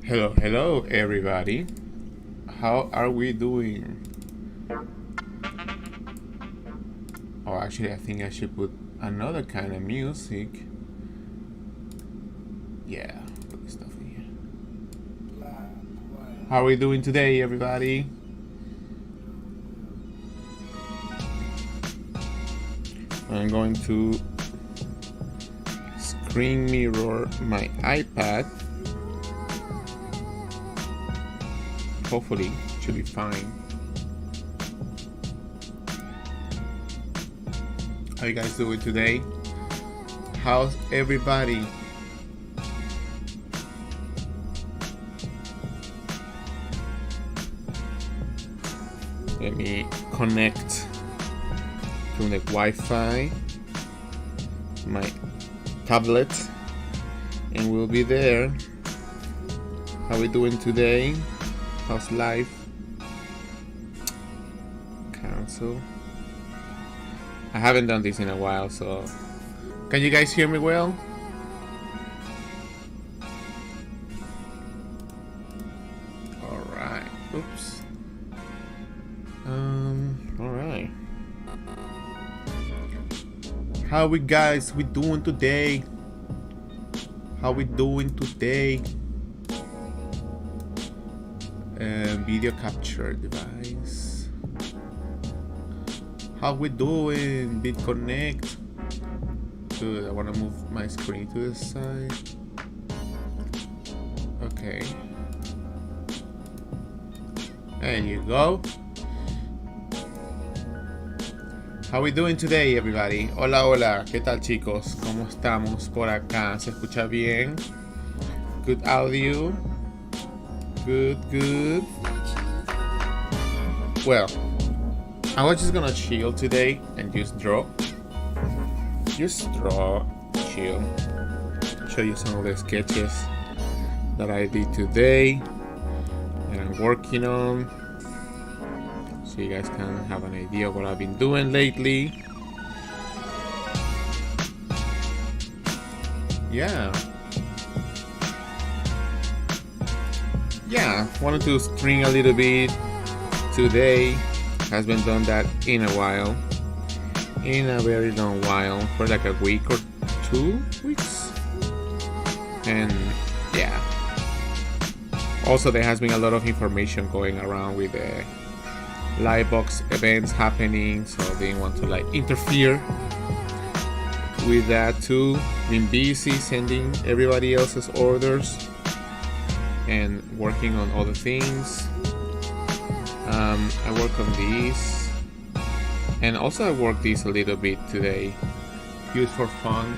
Hello everybody. How are we doing? Oh, actually I think I should put another kind of music. Yeah, put this stuff in here. How are we doing today, everybody? I'm going to screen mirror my iPad. Hopefully, it should be fine. How you guys doing today? How's everybody? Let me connect to the Wi-Fi, my tablet, and we'll be there. How we doing today? How's life? Cancel. I haven't done this in a while, so can you guys hear me well? All right. Oops. All right. How we guys we doing today? How we doing today? Video capture device. How we doing? BitConnect. Good. I want to move my screen to the side. Okay. There you go. How we doing today, everybody? Hola, hola. ¿Qué tal, chicos? ¿Cómo estamos por acá? ¿Se escucha bien? Good audio. Good. Well, I was just gonna chill today and just draw. Chill. Show you some of the sketches that I did today that I'm working on, so you guys can have an idea of what I've been doing lately. Yeah, wanted to string a little bit today. Hasn't done that in a while, in a very long while, for like a week or 2 weeks. And yeah, also there has been a lot of information going around with the Livebox events happening, so I didn't want to like interfere with that too. Been busy sending everybody else's orders and working on other things. I work on these, and also I worked these a little bit today, just for fun,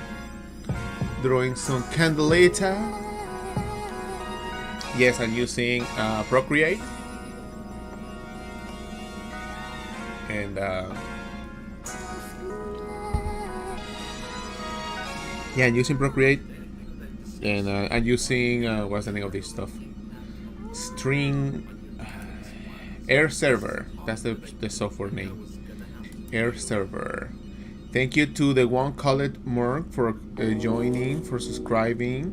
drawing some candelita. Yes, I'm using Procreate, and yeah, I'm using Procreate, and I'm using what's the name of this stuff? Air Server. That's the software name. Air Server. Thank you to the one called Merck for joining, for subscribing.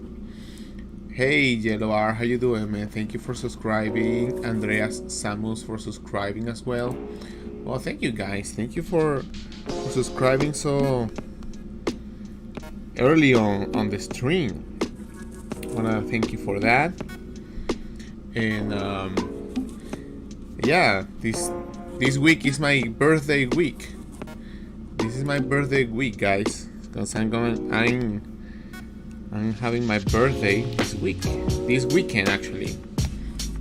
Hey Yellow R, how you doing, man? Thank you for subscribing. Andreas Samus for subscribing as well. Well, thank you guys. Thank you for subscribing so early on the stream. I wanna thank you for that. And yeah, this week is my birthday week. This is my birthday week, guys, because I'm having my birthday this weekend actually.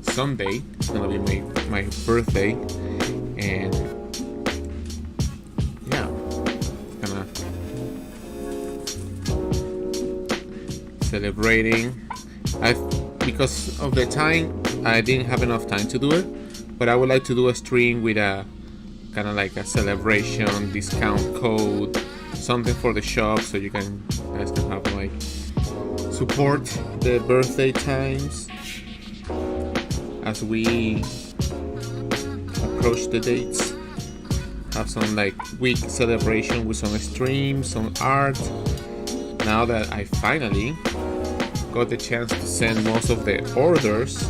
Sunday it's gonna be my birthday, and yeah, gonna celebrating. Because of the time, I didn't have enough time to do it, but I would like to do a stream with a kind of like a celebration discount code, something for the shop, so you guys can have like support the birthday times as we approach the dates. Have some like week celebration with some streams, some art. Now that I finally got the chance to send most of the orders.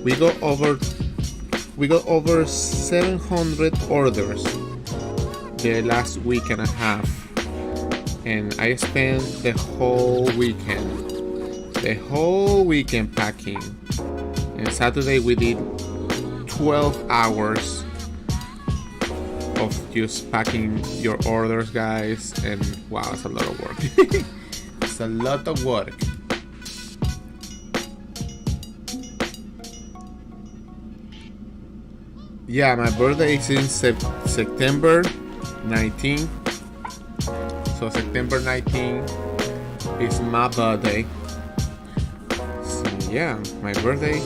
We got over 700 orders the last week and a half, and I spent the whole weekend packing. And Saturday we did 12 hours of just packing your orders, guys, and wow, it's a lot of work. It's a lot of work. Yeah, my birthday is in September 19th. So September 19th is my birthday. So yeah, my birthday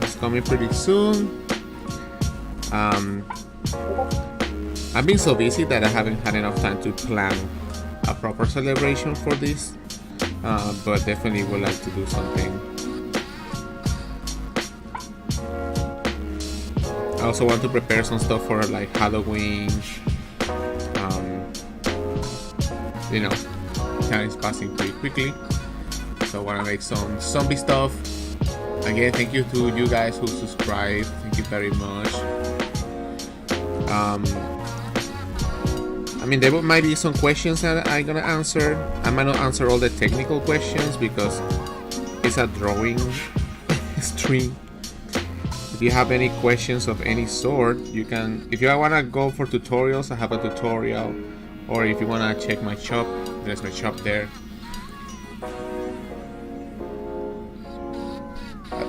is coming pretty soon. I've been so busy that I haven't had enough time to plan a proper celebration for this, but definitely would like to do something. I also want to prepare some stuff for like Halloween. You know, time is passing pretty quickly, so I want to make some zombie stuff. Again, thank you to you guys who subscribe. Thank you very much. I mean, there might be some questions that I'm gonna answer. I might not answer all the technical questions because it's a drawing stream. If you have any questions of any sort, you can. If you want to go for tutorials, I have a tutorial. Or if you want to check my shop, there's my shop there.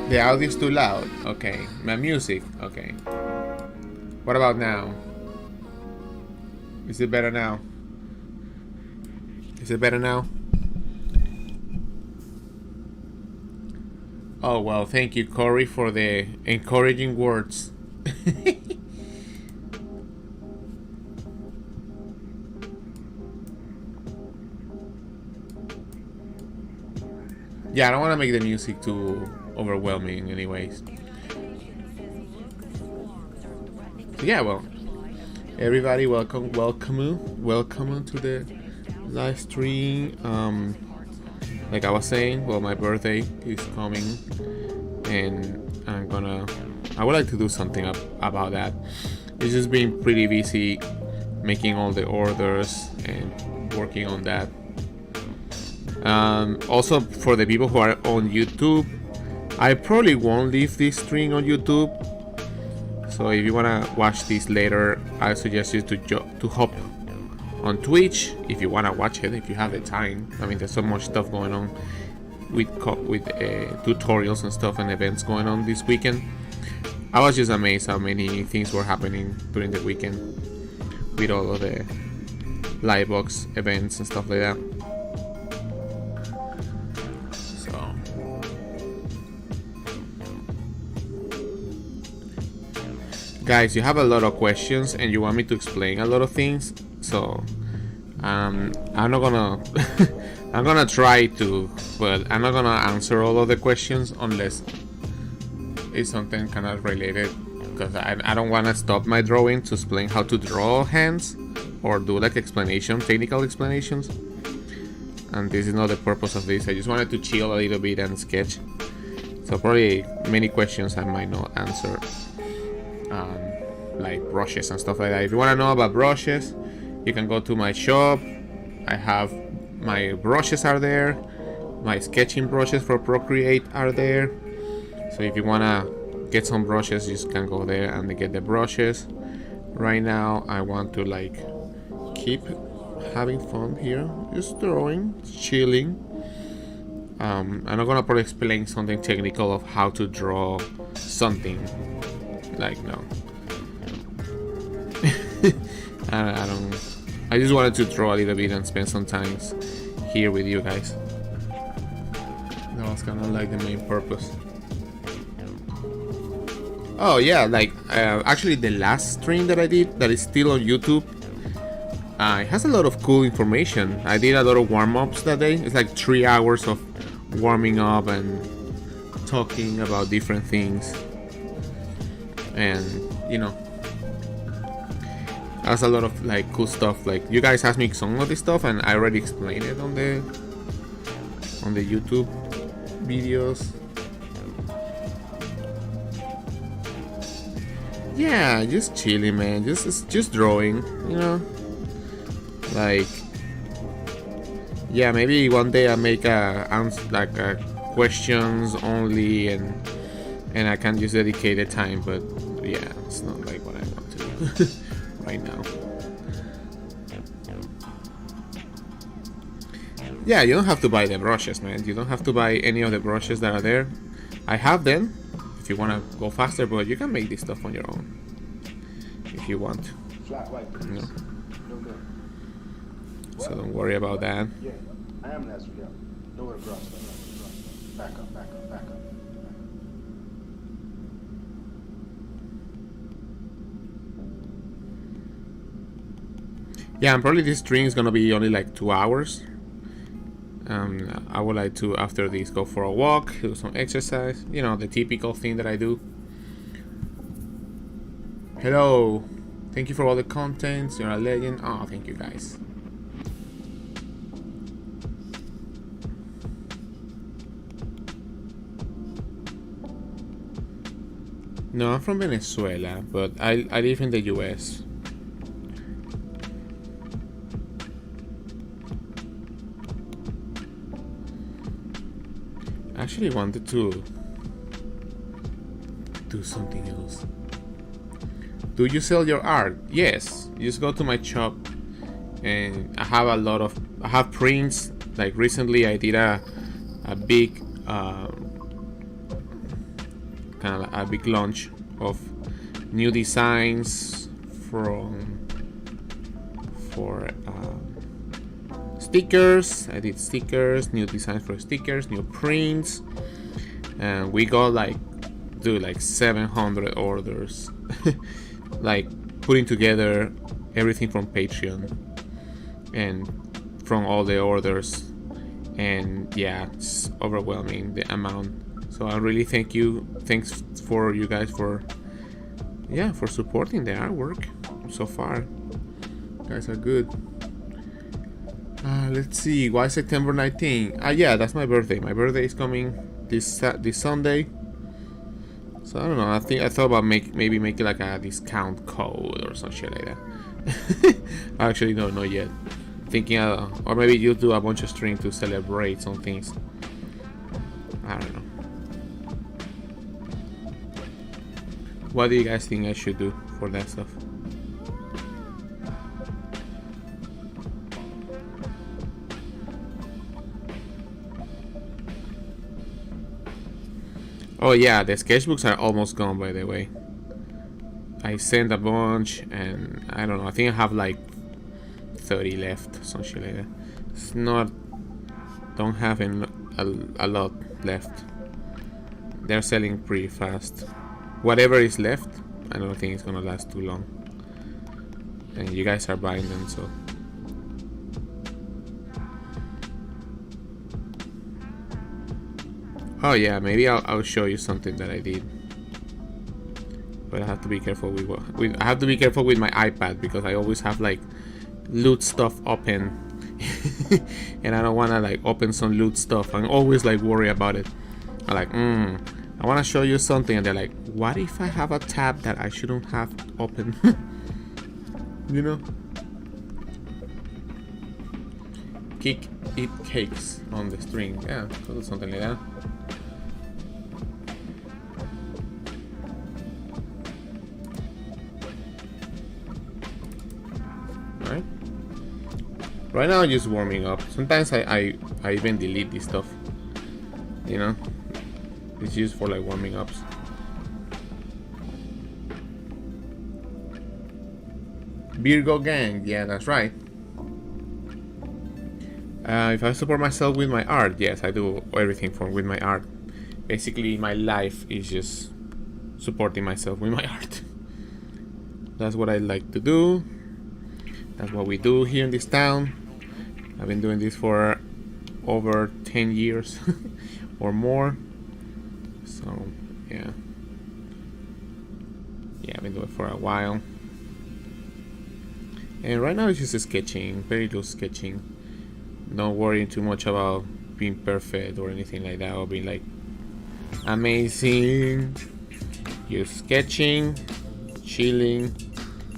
The audio is too loud. Okay. My music. Okay. What about now? Is it better now? Is it better now? Oh, well, thank you, Corey, for the encouraging words. Yeah, I don't want to make the music too overwhelming anyways. So yeah, well, everybody, welcome to the live stream. Like I was saying, well, my birthday is coming, and I would like to do something about that. It's just been pretty busy making all the orders and working on that. Also, for the people who are on YouTube, I probably won't leave this stream on YouTube. So if you wanna watch this later, I suggest you to hop on Twitch if you wanna watch it, if you have the time. I mean, there's so much stuff going on with tutorials and stuff and events going on this weekend. I was just amazed how many things were happening during the weekend with all of the Livebox events and stuff like that. Guys, you have a lot of questions and you want me to explain a lot of things, so I'm not gonna I'm gonna try to, but I'm not gonna answer all of the questions unless it's something kind of related, because I don't want to stop my drawing to explain how to draw hands or do like technical explanations, and this is not the purpose of this. I just wanted to chill a little bit and sketch, so probably many questions I might not answer. Like brushes and stuff like that. If you want to know about brushes, you can go to my shop. I have my brushes are there. My sketching brushes for Procreate are there. So if you want to get some brushes, you just can go there and get the brushes. Right now, I want to like keep having fun here, just drawing, chilling. I'm not gonna probably explain something technical of how to draw something. Like, no. I just wanted to draw a little bit and spend some time here with you guys. That was kind of like the main purpose. Oh yeah, like actually the last stream that I did that is still on YouTube, it has a lot of cool information. I did a lot of warm-ups that day. It's like 3 hours of warming up and talking about different things, and you know, that's a lot of like cool stuff. Like, you guys asked me some of this stuff and I already explained it on the YouTube. videos. Yeah, just chilling, man. Just drawing, you know. Like, yeah, maybe one day I make a questions only, and I can just dedicate the time. But yeah, it's not like what I want to do right now. Yeah, you don't have to buy the brushes, man. You don't have to buy any of the brushes that are there. I have them if you want to go faster, but you can make this stuff on your own if you want. Flat white, please. No. No good. So don't worry about that. Yeah, I am Nazir. Yeah. Nowhere to cross. Back up. Yeah, and probably this stream is gonna be only like 2 hours. I would like to, after this, go for a walk, do some exercise. You know, the typical thing that I do. Hello. Thank you for all the contents. You're a legend. Oh, thank you guys. No, I'm from Venezuela, but I live in the US. I actually wanted to do something else. Do you sell your art? Yes. You just go to my shop, and I have prints. Like recently, I did a big kind of a big launch of new designs for stickers. I did stickers, new designs for stickers, new prints, and we got like 700 orders. Like putting together everything from Patreon and from all the orders, and yeah, it's overwhelming the amount. So I really thanks for you guys for supporting the artwork so far. You guys are good. Let's see, why September 19th? Yeah, that's my birthday. My birthday is coming this Sunday. So I don't know. I thought about maybe making like a discount code or some shit like that. I actually don't know yet. Thinking, or maybe you do a bunch of streams to celebrate some things. I don't know. What do you guys think I should do for that stuff? Oh yeah, the sketchbooks are almost gone, by the way. I sent a bunch, and I don't know, I think I have like 30 left, some shit like that. It's not, don't have a lot left. They're selling pretty fast. Whatever is left, I don't think it's gonna last too long. And you guys are buying them, so. Oh yeah, maybe I'll show you something that I did, but I have to be careful with I have to be careful with my iPad, because I always have like loot stuff open, and I don't want to like open some loot stuff. I'm always like worried about it. I'm like, I want to show you something, and they're like, what if I have a tab that I shouldn't have open? You know. Kick eat cakes on the string. Yeah, cool, something like that. Alright. Right now I'm just warming up. Sometimes I even delete this stuff. You know? It's used for like warming ups. Virgo gang, yeah, that's right. If I support myself with my art, yes, I do everything with my art. Basically, my life is just supporting myself with my art. That's what I like to do. That's what we do here in this town. I've been doing this for over 10 years or more. So, yeah. Yeah, I've been doing it for a while. And right now it's just sketching, very loose sketching. Not worrying too much about being perfect or anything like that, or being like amazing. Just sketching, chilling,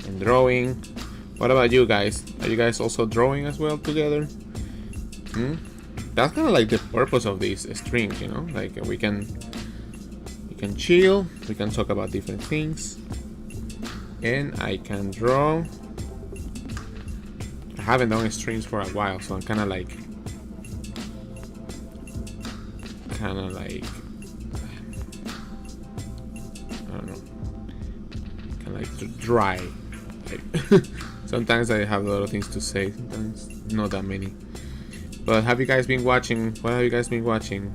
and drawing. What about you guys? Are you guys also drawing as well together? That's kind of like the purpose of these streams, you know? Like we can chill, we can talk about different things, and I can draw. I haven't done streams for a while, so I'm kind of like I don't know, kind of like dry. Like sometimes I have a lot of things to say, sometimes not that many. But have you guys been watching? What have you guys been watching?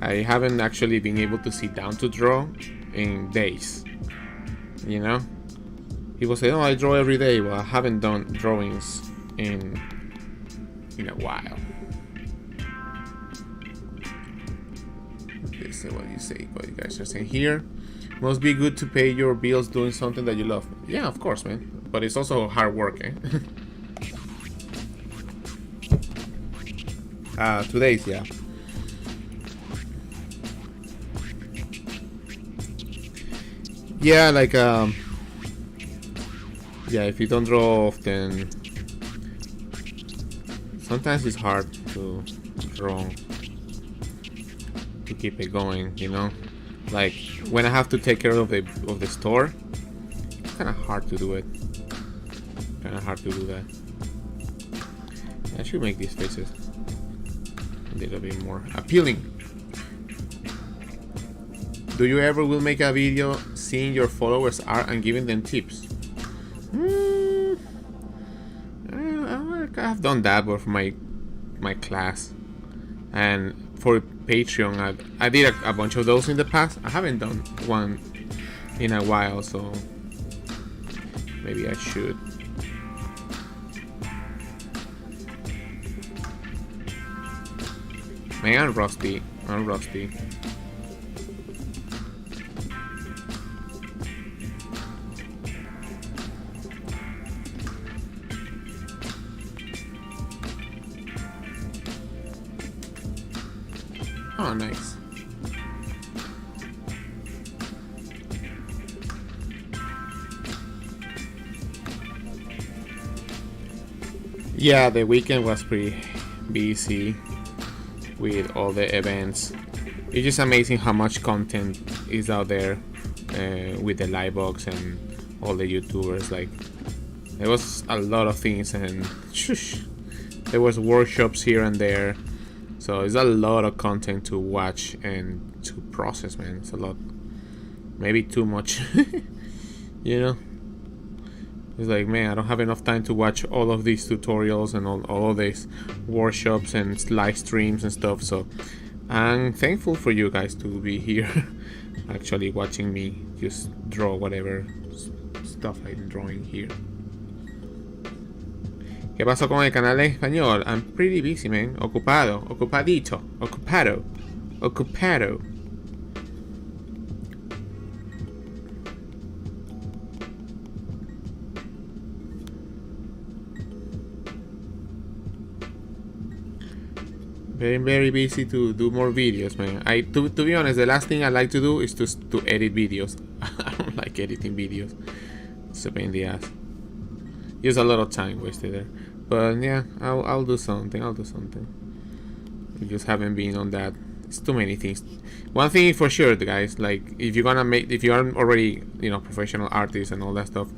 I haven't actually been able to sit down to draw in days. You know? People say, oh, I draw every day. Well, I haven't done drawings in a while. Okay, so what you guys are saying here. Must be good to pay your bills doing something that you love. Yeah, of course, man. But it's also hard work, eh? Today's, yeah. Yeah, like, yeah, if you don't draw often, sometimes it's hard to draw, to keep it going, you know? Like, when I have to take care of the store, it's kind of hard to do it. Kind of hard to do that. I should make these faces a little bit more appealing. Do you ever will make a video seeing your followers art and giving them tips? I've done that, but for my class and for Patreon, I did a bunch of those in the past. I haven't done one in a while, so maybe I should. Man, I'm rusty. Oh, nice. Yeah, the weekend was pretty busy with all the events. It's just amazing how much content is out there with the live box and all the YouTubers. Like, there was a lot of things, and shush, there was workshops here and there. So it's a lot of content to watch and to process, man. It's a lot. Maybe too much. You know? It's like, man, I don't have enough time to watch all of these tutorials and all of these workshops and live streams and stuff. So I'm thankful for you guys to be here actually watching me just draw whatever stuff I'm drawing here. ¿Qué pasó con el canal en español? I'm pretty busy, man. Ocupado. Ocupadito. Ocupado. Ocupado. Very busy to do more videos, man. To be honest, the last thing I like to do is to edit videos. I don't like editing videos. It's a pain in the ass. Use a lot of time wasted there. But yeah, I'll do something. We just haven't been on that. It's too many things. One thing for sure, guys, like if you are already, you know, professional artists and all that stuff,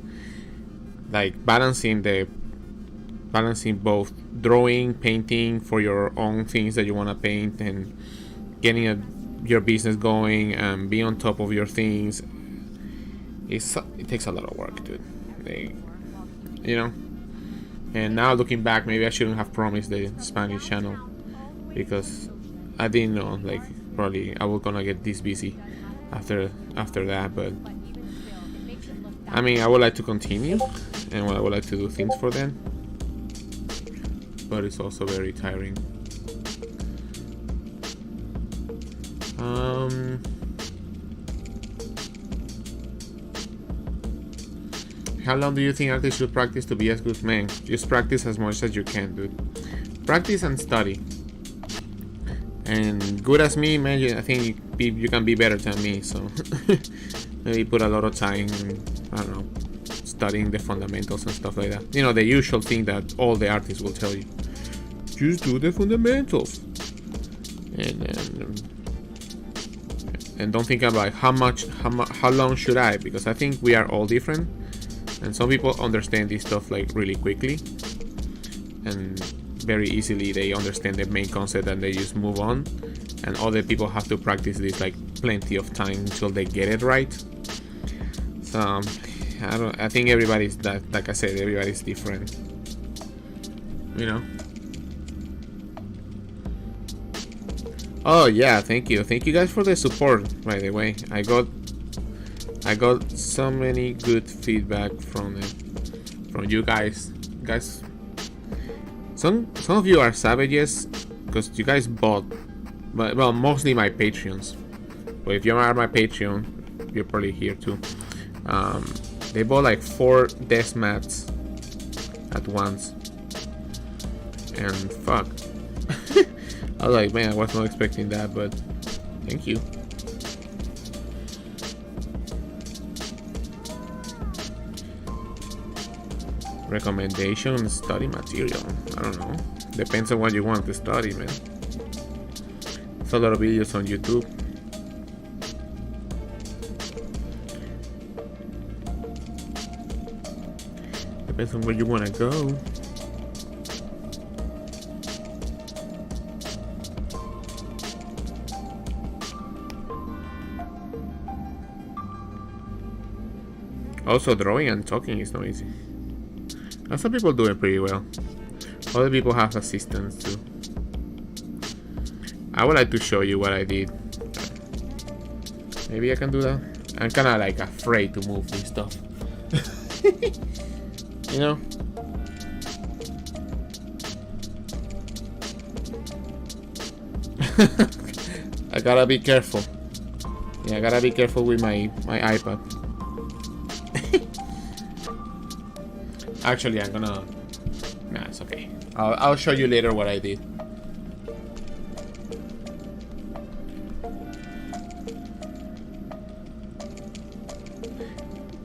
like balancing both drawing, painting for your own things that you want to paint, and getting your business going and be on top of your things. It takes a lot of work, dude. You know. And now looking back, maybe I shouldn't have promised the Spanish channel, because I didn't know, like, probably I was gonna get this busy after that. But I mean, I would like to continue, and I would like to do things for them, but it's also very tiring. How long do you think artists should practice to be as good? Man, just practice as much as you can, dude. Practice and study. And good as me, man, I think you can be better than me. So maybe put a lot of time, I don't know, studying the fundamentals and stuff like that. You know, the usual thing that all the artists will tell you. Just do the fundamentals. And don't think about how long should I, because I think we are all different, and some people understand this stuff like really quickly and very easily. They understand the main concept and they just move on, and other people have to practice this like plenty of time until they get it right. So I think everybody's that, like I said, everybody's different, you know. Oh yeah, thank you guys for the support, by the way. I got so many good feedback from you guys. Some of you are savages because you guys bought, but well, mostly my Patreons. But if you are my Patreon, you're probably here too. They bought like 4 desk mats at once, and fuck. I was like, man, I was not expecting that, but thank you. Recommendation study material. I don't know. Depends on what you want to study, man. There's a lot of videos on YouTube. Depends on where you want to go. Also, drawing and talking is not easy. And some people do it pretty well. Other people have assistants too. I would like to show you what I did. Maybe I can do that. I'm kind of like afraid to move this stuff. You know? I gotta be careful. Yeah, I gotta be careful with my iPad. Actually, I'm gonna... Nah, it's okay. I'll show you later what I did.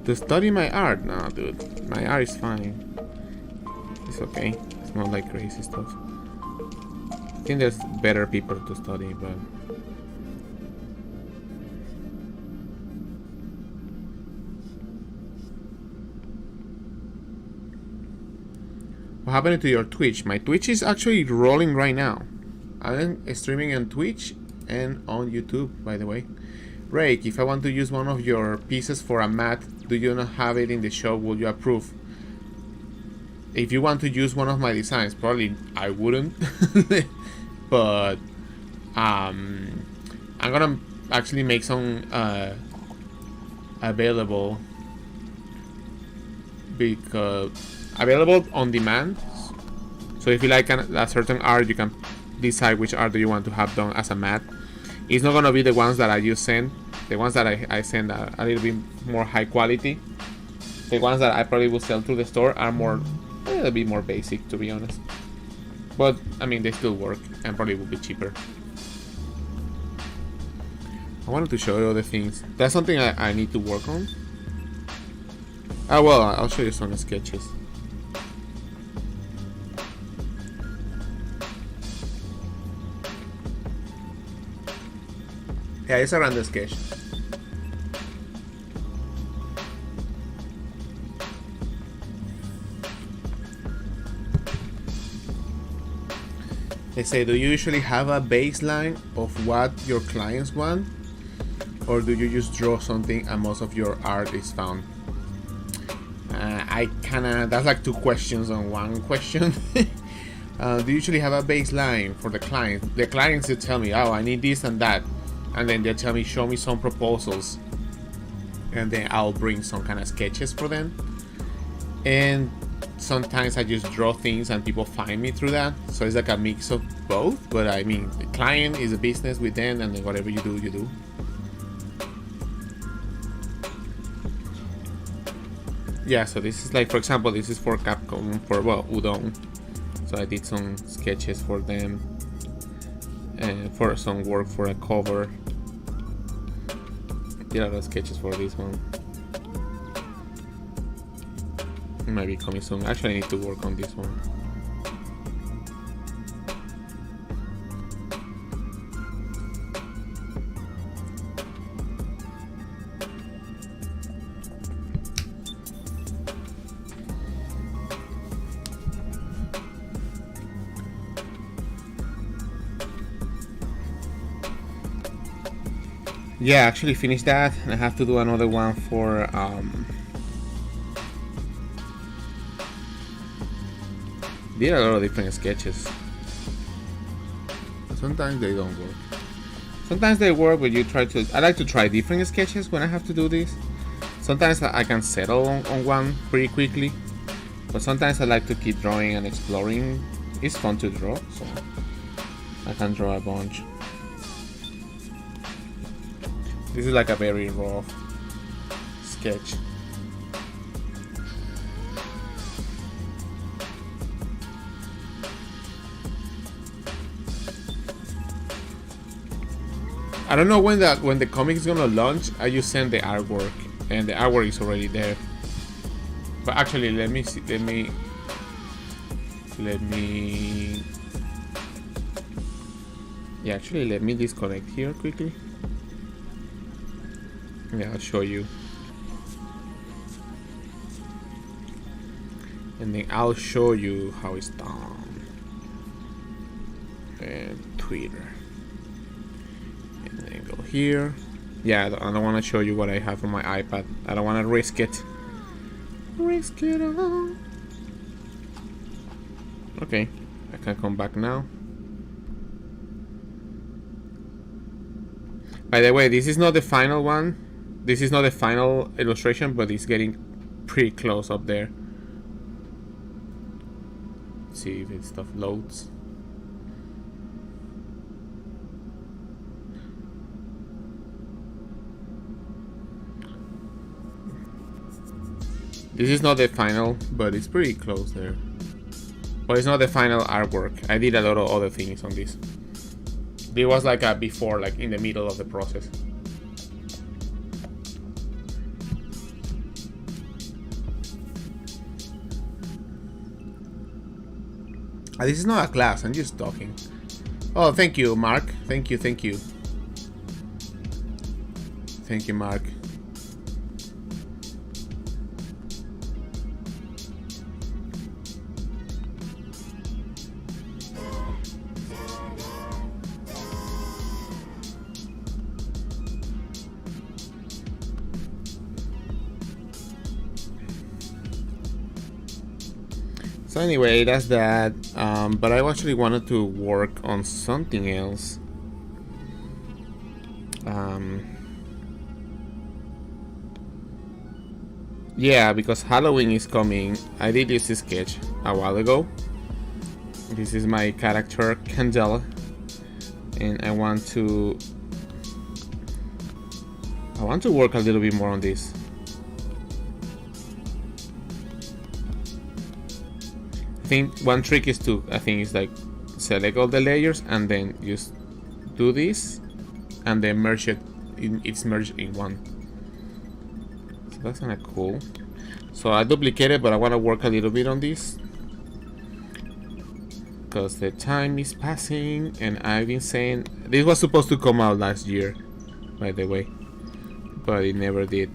To study my art? Nah, dude. My art is fine. It's okay. It's not like crazy stuff. I think there's better people to study, but... What happened to your Twitch? My Twitch is actually rolling right now. I'm streaming on Twitch and on YouTube, by the way. Reiq, if I want to use one of your pieces for a mat, do you not have it in the shop? Will you approve? If you want to use one of my designs, probably I wouldn't. But I'm gonna actually make some available, because available on demand. So if you like a certain art, you can decide which art do you want to have done as a mat. It's not gonna be the ones that I just send. The ones that I send are a little bit more high quality. The ones that I probably will sell through the store are more, a little bit more basic, to be honest. But I mean, they still work and probably will be cheaper. I wanted to show you other things. That's something I need to work on. Oh well, I'll show you some sketches. Yeah, it's a random sketch. They say, do you usually have a baseline of what your clients want? Or do you just draw something and most of your art is found? That's like 2 questions on 1 question. Do you usually have a baseline for the client? The clients will tell me, oh, I need this and that. And then they'll tell me, show me some proposals. And then I'll bring some kind of sketches for them. And sometimes I just draw things and people find me through that. So it's like a mix of both. But I mean, the client is a business with them, and then whatever you do, you do. Yeah, so this is like, for example, this is for Capcom, for, well, Udon. So I did some sketches for them. for some work for a cover. Did a lot of sketches for this one. It might be coming soon. Actually, I need to work on this one. Yeah, I actually finished that, and I have to do another one for did a lot of different sketches. Sometimes they don't work. Sometimes they work, but you try to. I like to try different sketches when I have to do this. Sometimes I can settle on one pretty quickly, but sometimes I like to keep drawing and exploring. It's fun to draw, so I can draw a bunch. This is like a very raw sketch. I don't know when the comic is gonna launch. I just send the artwork, and the artwork is already there. But actually, let me see. Let me. Yeah, actually, let me disconnect here quickly. Yeah, I'll show you. And then I'll show you how it's done. And Twitter. And then go here. Yeah, I don't want to show you what I have on my iPad. I don't want to risk it. Risk it all. Okay, I can come back now. By the way, this is not the final one. This is not the final illustration, but it's getting pretty close up there. Let's see if this stuff loads. This is not the final, but it's pretty close there. But it's not the final artwork. I did a lot of other things on this. There was like a before, like in the middle of the process. This is not a class, I'm just talking. Oh, thank you, Mark. Thank you. Thank you, Mark. So anyway, that's that. But I actually wanted to work on something else. Yeah, because Halloween is coming. I did this sketch a while ago. This is my character Candela, and I want to work a little bit more on this. I think one trick is to, like select all the layers and then just do this and then merge it. It's merged in one. So that's kind of cool. So I duplicated, but I want to work a little bit on this because the time is passing, and I've been saying this was supposed to come out last year, by the way, but it never did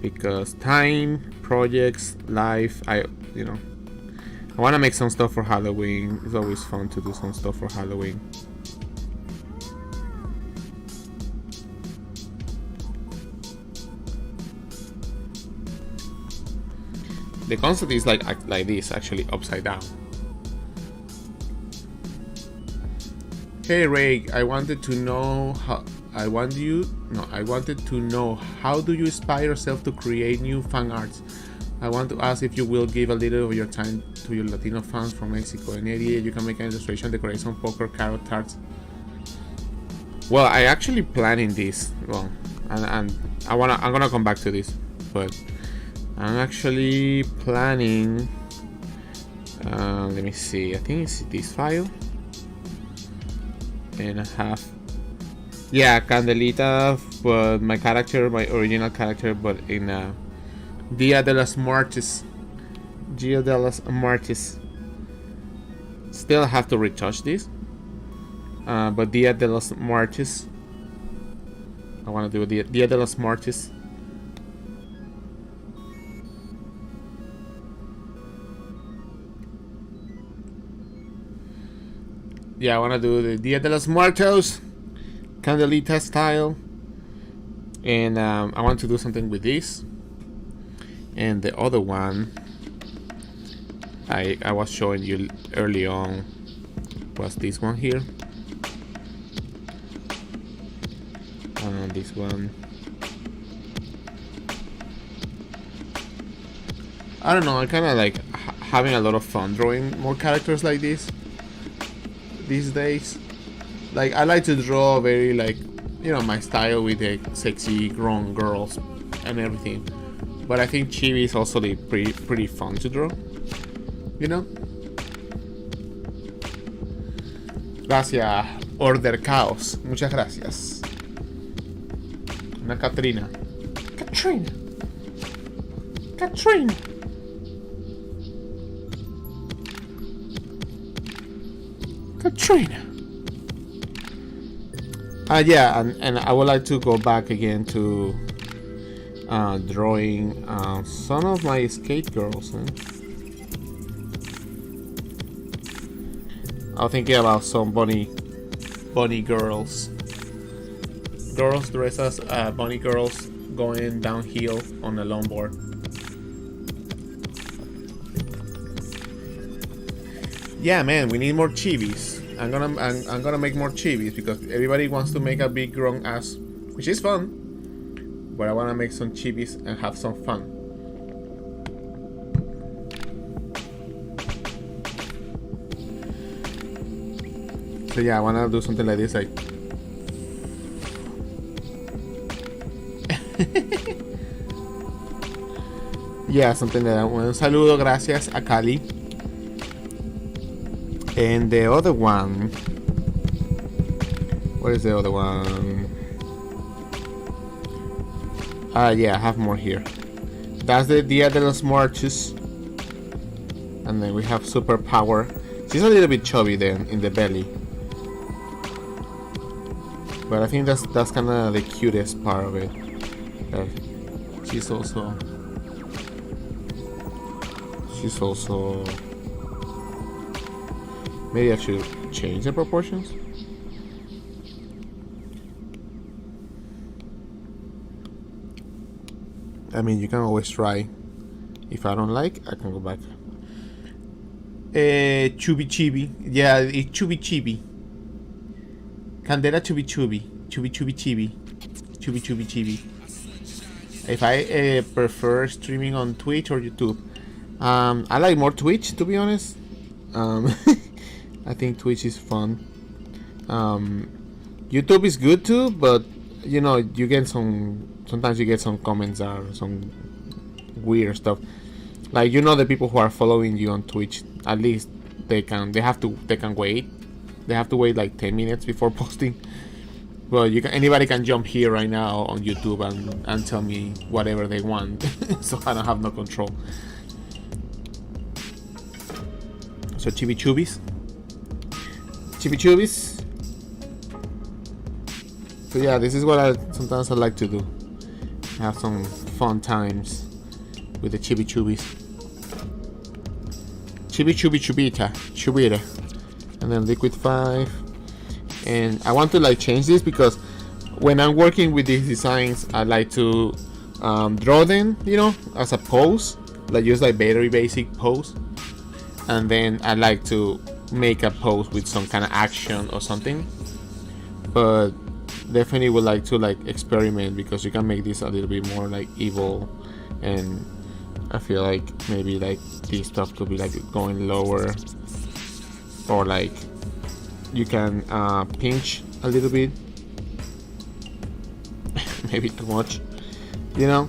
because time, projects, life. I want to make some stuff for Halloween. It's always fun to do some stuff for Halloween. The concept is like this, actually upside down. Hey Reiq, I wanted to know how do you inspire yourself to create new fan arts? I want to ask if you will give a little of your time to your Latino fans from Mexico. Any idea you can make an illustration, decoration, poker, carrot tarts? Well, I actually planning this. Well, and I'm gonna come back to this, but I'm actually planning. Let me see. I think it's this file. and have, yeah, Candelita, but my character, my original character, but in Dia de los Muertos. Dia de los Muertos. Still have to retouch this, but Dia de los Muertos. I want to do Dia de los Muertos. Yeah, I want to do the Dia de los Muertos Candelita style, and I want to do something with this. And the other one I was showing you early on was this one here, and this one. I don't know, I kind of like having a lot of fun drawing more characters like this these days. Like, I like to draw very, like, you know, my style with the sexy grown girls and everything, but I think Chibi is also pretty fun to draw, you know. Gracias, Order Chaos, muchas gracias. Una Katrina. Katrina. Yeah, and I would like to go back again to drawing some of my skate girls. I was thinking about some bunny girls. Girls dressed as bunny girls going downhill on a longboard. Yeah, man, we need more Chibis. I'm gonna make more Chibis because everybody wants to make a big grown ass, which is fun. But I wanna make some Chibis and have some fun. So yeah, I wanna do something like this, like. Yeah, something like that. Un saludo, gracias a Cali. And the other one, what is the other one? Yeah, I have more here. That's the Dia de los Muertos. And then we have Superpower. She's a little bit chubby then in the belly, but I think that's kind of the cutest part of it. She's also. Maybe I should change the proportions. I mean, you can always try. If I don't like, I can go back. Chibi. Yeah, it's Chibi. Candela Chibi. Chibi. If I prefer streaming on Twitch or YouTube, I like more Twitch, to be honest. I think Twitch is fun. YouTube is good too, but you know, you get sometimes you get some comments or some weird stuff. Like, you know, the people who are following you on Twitch, at least they can wait. They have to wait like 10 minutes before posting. Well, anybody can jump here right now on YouTube and tell me whatever they want. So I don't have no control. So Chibis. So yeah, this is what I sometimes like to do. Have some fun times with the Chibis. Chubita. And then Liquid 5. And I want to like change this because when I'm working with these designs, I like to draw them, you know, as a pose. Like use like very basic pose. And then I like to make a pose with some kind of action or something. But definitely would like to like experiment because you can make this a little bit more like evil, and I feel like maybe like this stuff could be like going lower, or like you can pinch a little bit. Maybe too much, you know.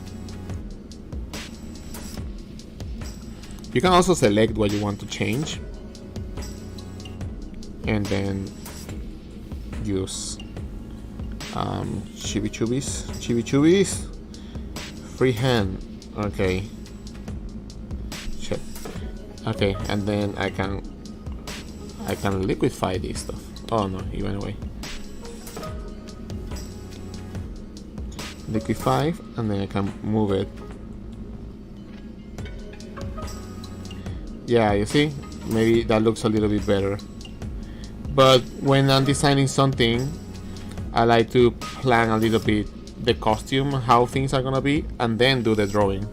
You can also select what you want to change, and then use Chibis. Freehand. Okay. Check. Okay, and then I can liquefy this stuff. Oh no, it went away. Liquefy, and then I can move it. Yeah, you see? Maybe that looks a little bit better. But when I'm designing something, I like to plan a little bit the costume, how things are gonna be, and then do the drawing.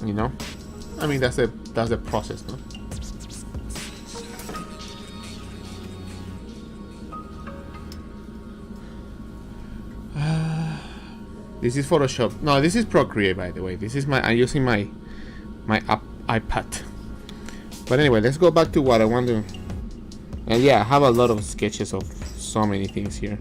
You know? I mean, that's the process, no? This is Photoshop. No, this is Procreate, by the way. This is I'm using my iPad. But anyway, let's go back to what I want to. And yeah, I have a lot of sketches of so many things here.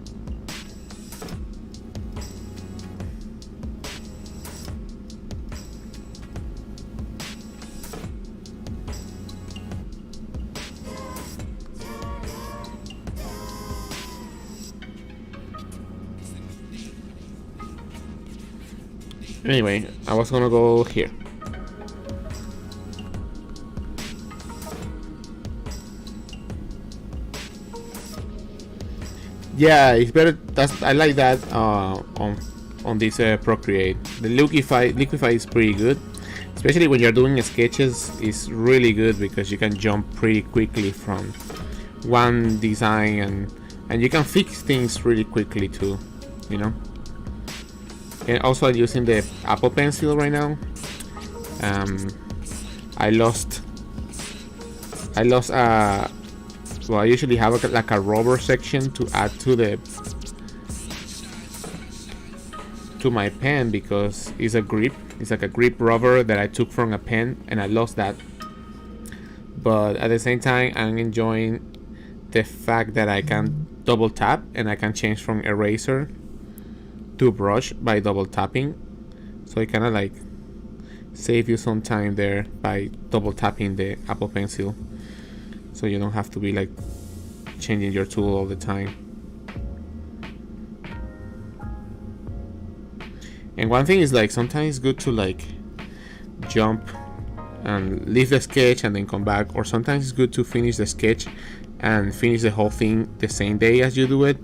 Anyway, I was gonna go here. Yeah, it's better. I like that on this Procreate. The liquefy is pretty good, especially when you're doing sketches. It's really good because you can jump pretty quickly from one design and you can fix things really quickly too, you know. And also I'm using the Apple Pencil right now. I lost well, I usually have like a rubber section to add to my pen because it's a grip. It's like a grip rubber that I took from a pen and I lost that. But at the same time, I'm enjoying the fact that I can double tap and I can change from eraser to brush by double tapping. So it kind of like save you some time there by double tapping the Apple Pencil. So you don't have to be like changing your tool all the time. And one thing is like sometimes it's good to like jump and leave the sketch and then come back, or sometimes it's good to finish the sketch and finish the whole thing the same day as you do it,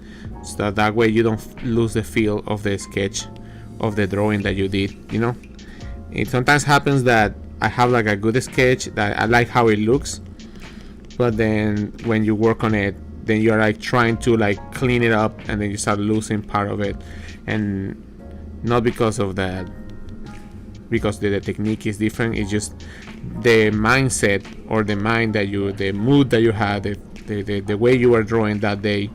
so that way you don't lose the feel of the sketch, of the drawing that you did, you know. It sometimes happens that I have like a good sketch that I like how it looks, but then when you work on it, then you're like trying to like clean it up and then you start losing part of it. And not because of that, because the technique is different, it's just the mindset or the mind that you, the mood that you had, the way you were drawing that day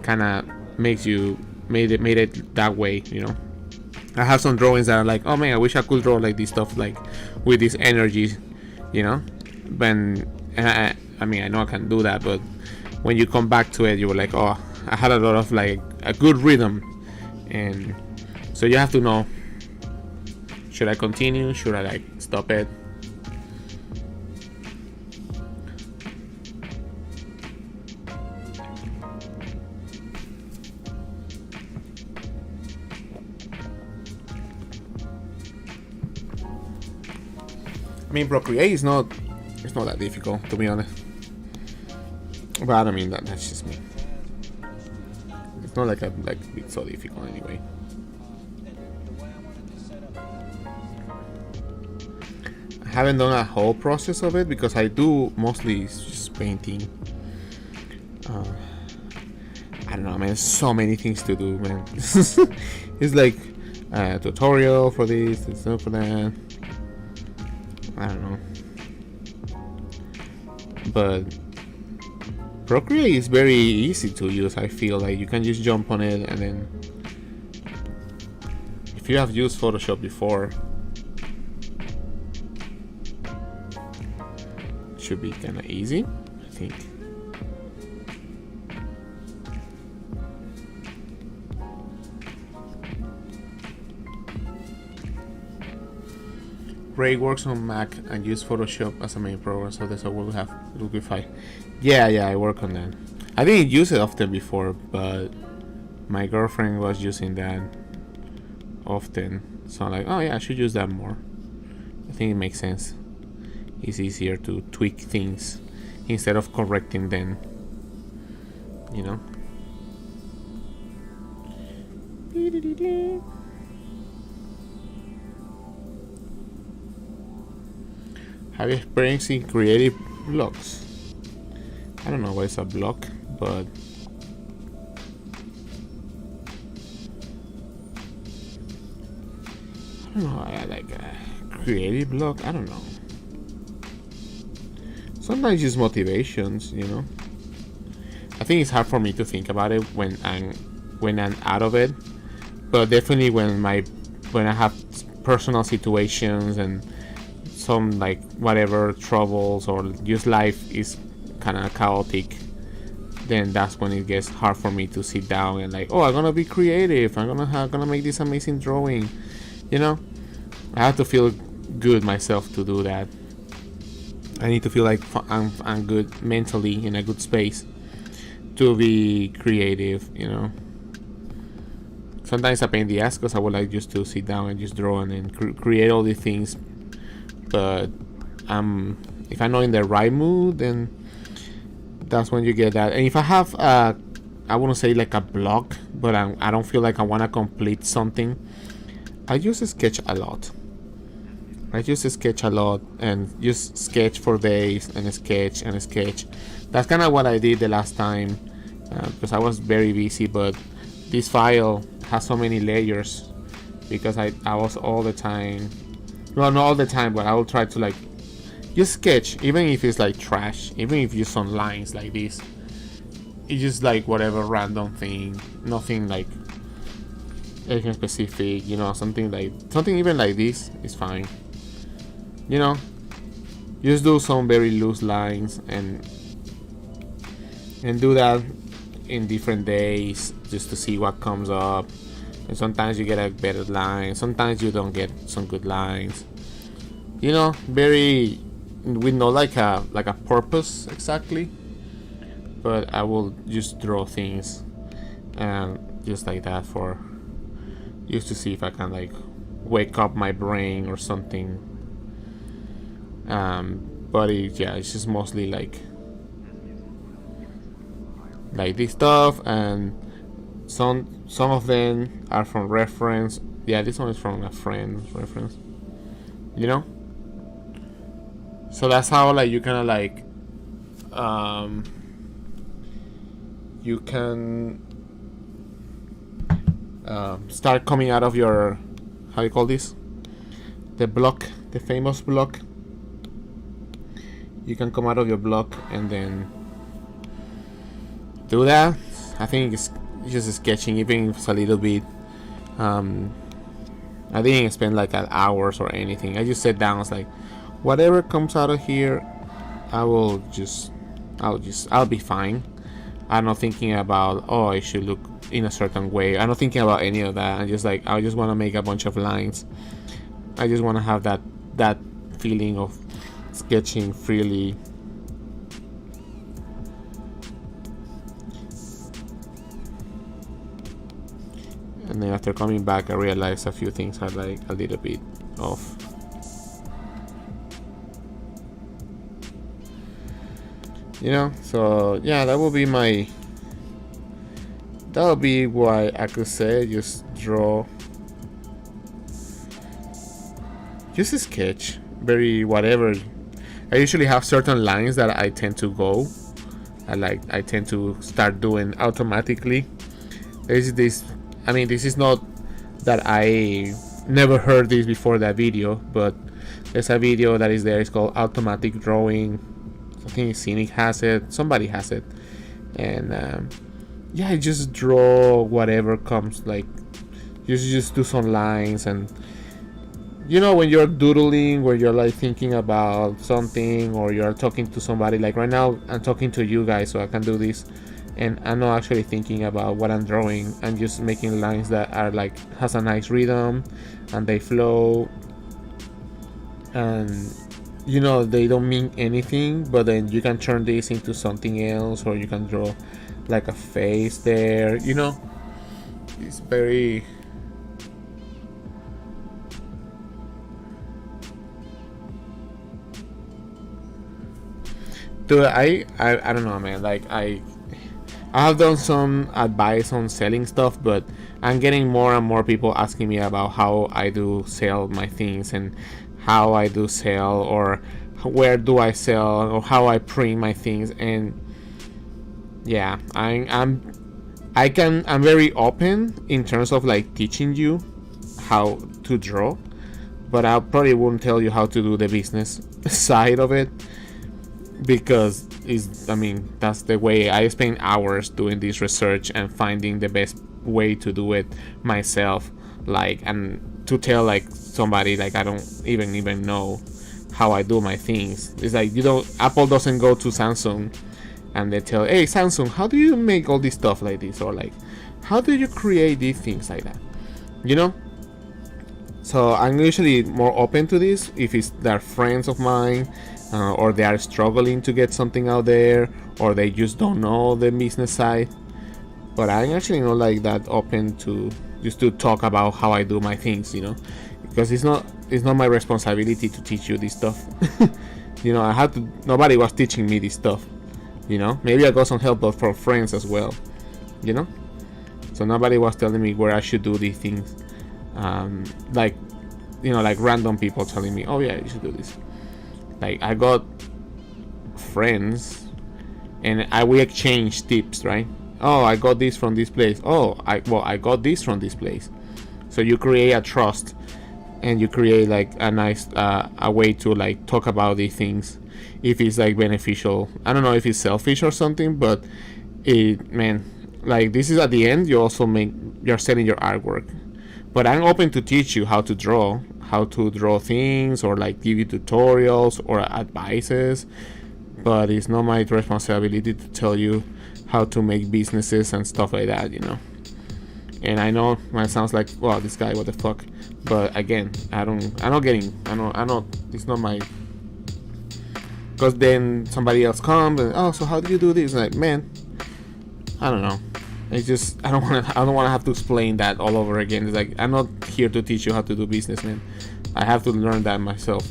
kind of made it that way, you know. I have some drawings that are like, oh man, I wish I could draw like this stuff, like with this energy, you know. But I mean, I know I can do that, but when you come back to it, you were like, oh, I had a lot of like a good rhythm. And so you have to know, should I continue, should I like stop it? I mean, Procreate is not that difficult, to be honest. But I don't mean that. That's just me. It's not like it's so difficult anyway. I haven't done a whole process of it because I do mostly just painting. I don't know, man. So many things to do, man. It's like a tutorial for this, and for that. I don't know. But Procreate is very easy to use. I feel like you can just jump on it, and then if you have used Photoshop before, it should be kind of easy, I think. Reiq works on Mac and use Photoshop as a main program, so that's how we'll have Liquify. Yeah, I work on that. I didn't use it often before, but my girlfriend was using that often, so I'm like, oh yeah, I should use that more. I think it makes sense. It's easier to tweak things instead of correcting them, you know. Have you experienced in creative blocks? I don't know what is a block, but I don't know. I like a creative block. I don't know. Sometimes it's motivations, you know. I think it's hard for me to think about it when I'm out of it, but definitely when I have personal situations and some like whatever troubles or just life is kind of chaotic, then that's when it gets hard for me to sit down and like, oh, I'm gonna be creative. I'm gonna make this amazing drawing. You know, I have to feel good myself to do that. I need to feel like I'm good mentally, in a good space to be creative. You know, sometimes I pain the ass because I would like just to sit down and just draw and then create all these things. But if I'm not in the right mood, then that's when you get that. And if I have I wouldn't say like a block, but I don't feel like I want to complete something, I use a sketch a lot. I just sketch a lot and just sketch for days and sketch and sketch. That's kind of what I did the last time because I was very busy, but this file has so many layers because I was all the time, well, not all the time, but I will try to like just sketch, even if it's like trash, even if you some lines like this. It's just like whatever random thing, nothing like anything specific, you know, something even like this is fine. You know, just do some very loose lines and do that in different days just to see what comes up. And sometimes you get a better line, sometimes you don't get some good lines. You know, very with no like a purpose exactly, but I will just draw things just like that for just to see if I can like wake up my brain or something. But it's just mostly like this stuff, and some of them are from reference. Yeah, this one is from a friend's reference, you know. So that's how like you kind of like you can start coming out of your, how you call this, the block, the famous block. You can come out of your block and then do that. I think it's just sketching, even if it's a little bit. I didn't spend like hours or anything. I just sat down. I was like, whatever comes out of here, I'll be fine. I'm not thinking about, oh, it should look in a certain way. I'm not thinking about any of that. I just want to make a bunch of lines. I just want to have that feeling of sketching freely. And then after coming back, I realized a few things are like a little bit off. You know, so yeah, that will be why I could say just draw, just a sketch, very whatever. I usually have certain lines that I tend to go. I tend to start doing automatically. There's this, I mean, this is not that I never heard this before that video, but there's a video that is there. It's called Automatic Drawing. I think Cynic has it. Somebody has it, and I just draw whatever comes. Like, you just do some lines, and you know, when you're doodling, where you're like thinking about something, or you're talking to somebody. Like right now, I'm talking to you guys, so I can do this, and I'm not actually thinking about what I'm drawing. I'm just making lines that are like has a nice rhythm, and they flow, and you know, they don't mean anything, but then you can turn this into something else, or you can draw like a face there, you know. It's very... Dude, I don't know, man. Like I have done some advice on selling stuff, but I'm getting more and more people asking me about how I do sell my things and how I do sell, or where do I sell, or how I print my things. And yeah, I'm very open in terms of like teaching you how to draw, but I probably won't tell you how to do the business side of it, because that's the way I spend hours doing this research and finding the best way to do it myself, like, and to tell like somebody like I don't even know how I do my things. It's like, you know, Apple doesn't go to Samsung and they tell, hey Samsung, how do you make all this stuff like this, or like how do you create these things like that, you know? So I'm usually more open to this if they're friends of mine, or they are struggling to get something out there, or they just don't know the business side. But I'm actually not like that open to just to talk about how I do my things, you know, because it's not my responsibility to teach you this stuff. You know, nobody was teaching me this stuff, you know. Maybe I got some help, but from friends as well, you know. So nobody was telling me where I should do these things, like, you know, like random people telling me, oh yeah, you should do this. Like, I got friends and we exchange tips, right? Oh, I got this from this place. Oh, I got this from this place. So you create a trust, and you create like a nice a way to like talk about these things if it's like beneficial. I don't know if it's selfish or something, but like, this is at the end, you're selling your artwork. But I'm open to teach you how to draw things, or like give you tutorials or advices, but it's not my responsibility to tell you how to make businesses and stuff like that, you know. And I know it sounds like, wow, this guy, what the fuck, but again, it's not my, because then somebody else comes and, oh, so how do you do this? Like, man, I don't know. It's just, I don't want to have to explain that all over again. It's like, I'm not here to teach you how to do business, man. I have to learn that myself,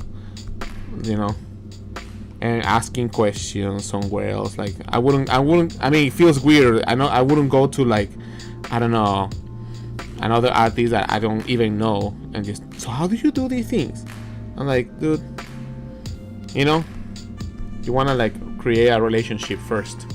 you know. And asking questions somewhere else, like, I wouldn't. I mean, it feels weird. I know I wouldn't go to, like, I don't know, another artist that I don't even know and just, so how do you do these things? I'm like, dude, you know, you want to like create a relationship first.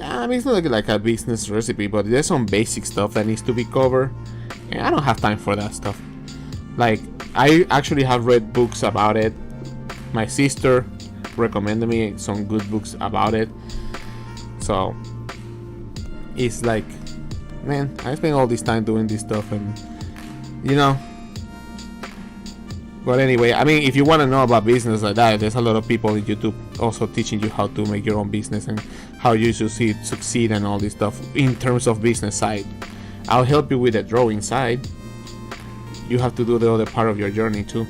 I mean, it's not like a business recipe, but there's some basic stuff that needs to be covered, and I don't have time for that stuff. Like, I actually have read books about it. My sister recommended me some good books about it. So it's like, man, I spend all this time doing this stuff, and you know. But anyway, I mean, if you want to know about business like that, there's a lot of people on YouTube also teaching you how to make your own business and how you succeed and all this stuff in terms of business side. I'll help you with the drawing side. You have to do the other part of your journey too.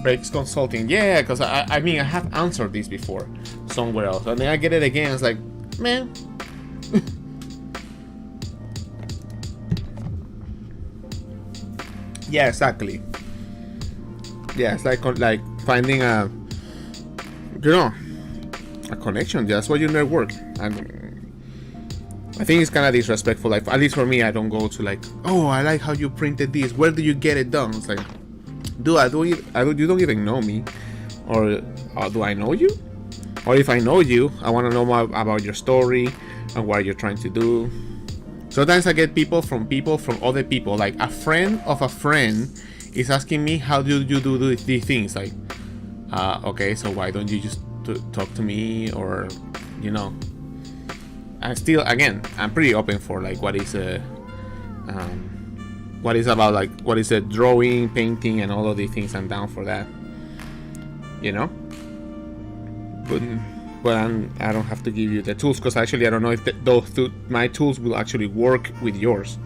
Reiq Consulting, yeah, because I mean, I have answered this before somewhere else, and then I get it again. It's like, man. Yeah, exactly. Yeah, it's like finding a connection. That's what you network. And I think it's kind of disrespectful. Like, at least for me, I don't go to like, oh, I like how you printed this. Where do you get it done? It's like, dude, you don't even know me, or do I know you? Or if I know you, I want to know more about your story and what you're trying to do. Sometimes I get people from other people, like a friend of a friend is asking me, how do you do these things? Like, okay, so why don't you just talk to me, or, you know. And still, again, I'm pretty open for like what is a drawing, painting, and all of these things. I'm down for that, you know. But I don't have to give you the tools, because actually I don't know if my tools will actually work with yours.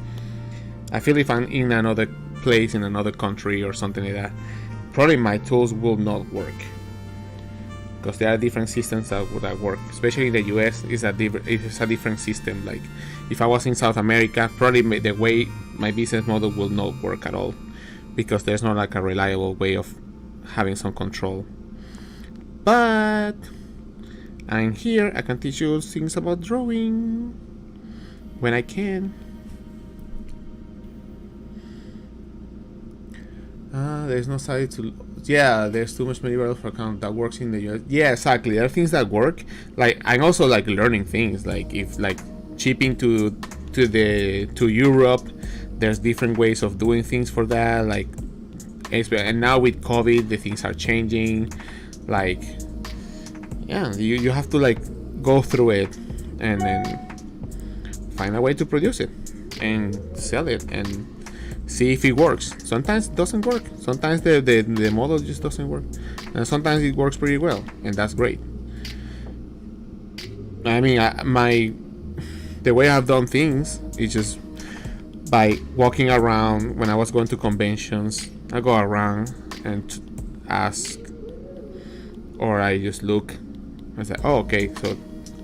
I feel if I'm in another place in another country or something like that, probably my tools will not work, because there are different systems that work. Especially in the US, it's a different system. Like if I was in South America, probably the way my business model will not work at all, because there's not like a reliable way of having some control. But I'm here, I can teach you things about drawing when I can. There's no side to... Yeah, there's too much material for account that works in the US. Yeah, exactly. There are things that work. Like, I'm also like learning things. Like if like shipping to Europe, there's different ways of doing things for that. Like, and now with COVID, the things are changing. Like, yeah, you have to like go through it and then find a way to produce it and sell it and see if it works. Sometimes it doesn't work. Sometimes the model just doesn't work, and sometimes it works pretty well, and that's great. I mean, the way I've done things is just by walking around. When I was going to conventions, I go around and ask, or I just look. I say, oh, okay, so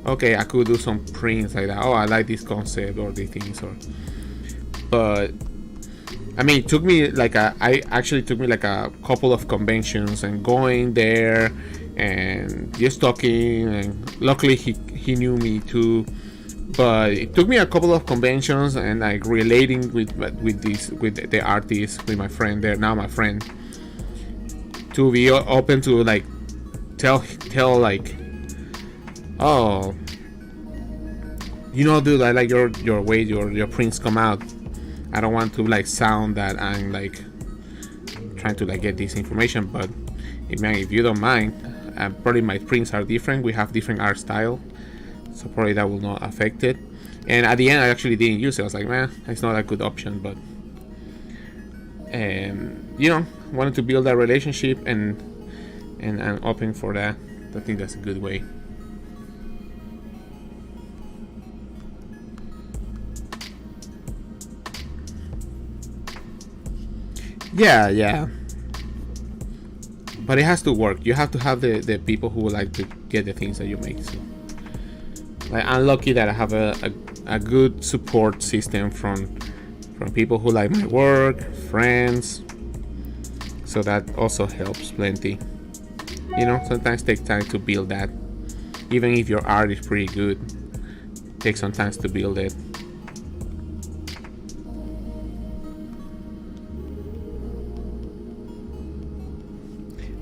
okay, I could do some prints like that. Oh, I like this concept or these things, but I mean, it took me like a couple of conventions and going there and just talking, and luckily he knew me too. But it took me a couple of conventions and like relating with the artist, with my friend there, now my friend, to be open to like tell like, oh, you know, dude, I like your way your prints come out. I don't want to like sound that I'm like trying to like get this information, but if you don't mind, probably my prints are different. We have different art style, so probably that will not affect it. And at the end, I actually didn't use it. I was like, man, it's not a good option, but you know, wanted to build that relationship and I'm open for that. I think that's a good way. Yeah, but it has to work. You have to have the people who would like to get the things that you make. So, like, I'm lucky that I have a good support system from people who like my work, friends. So that also helps plenty. You know, sometimes take time to build that. Even if your art is pretty good, take some time to build it.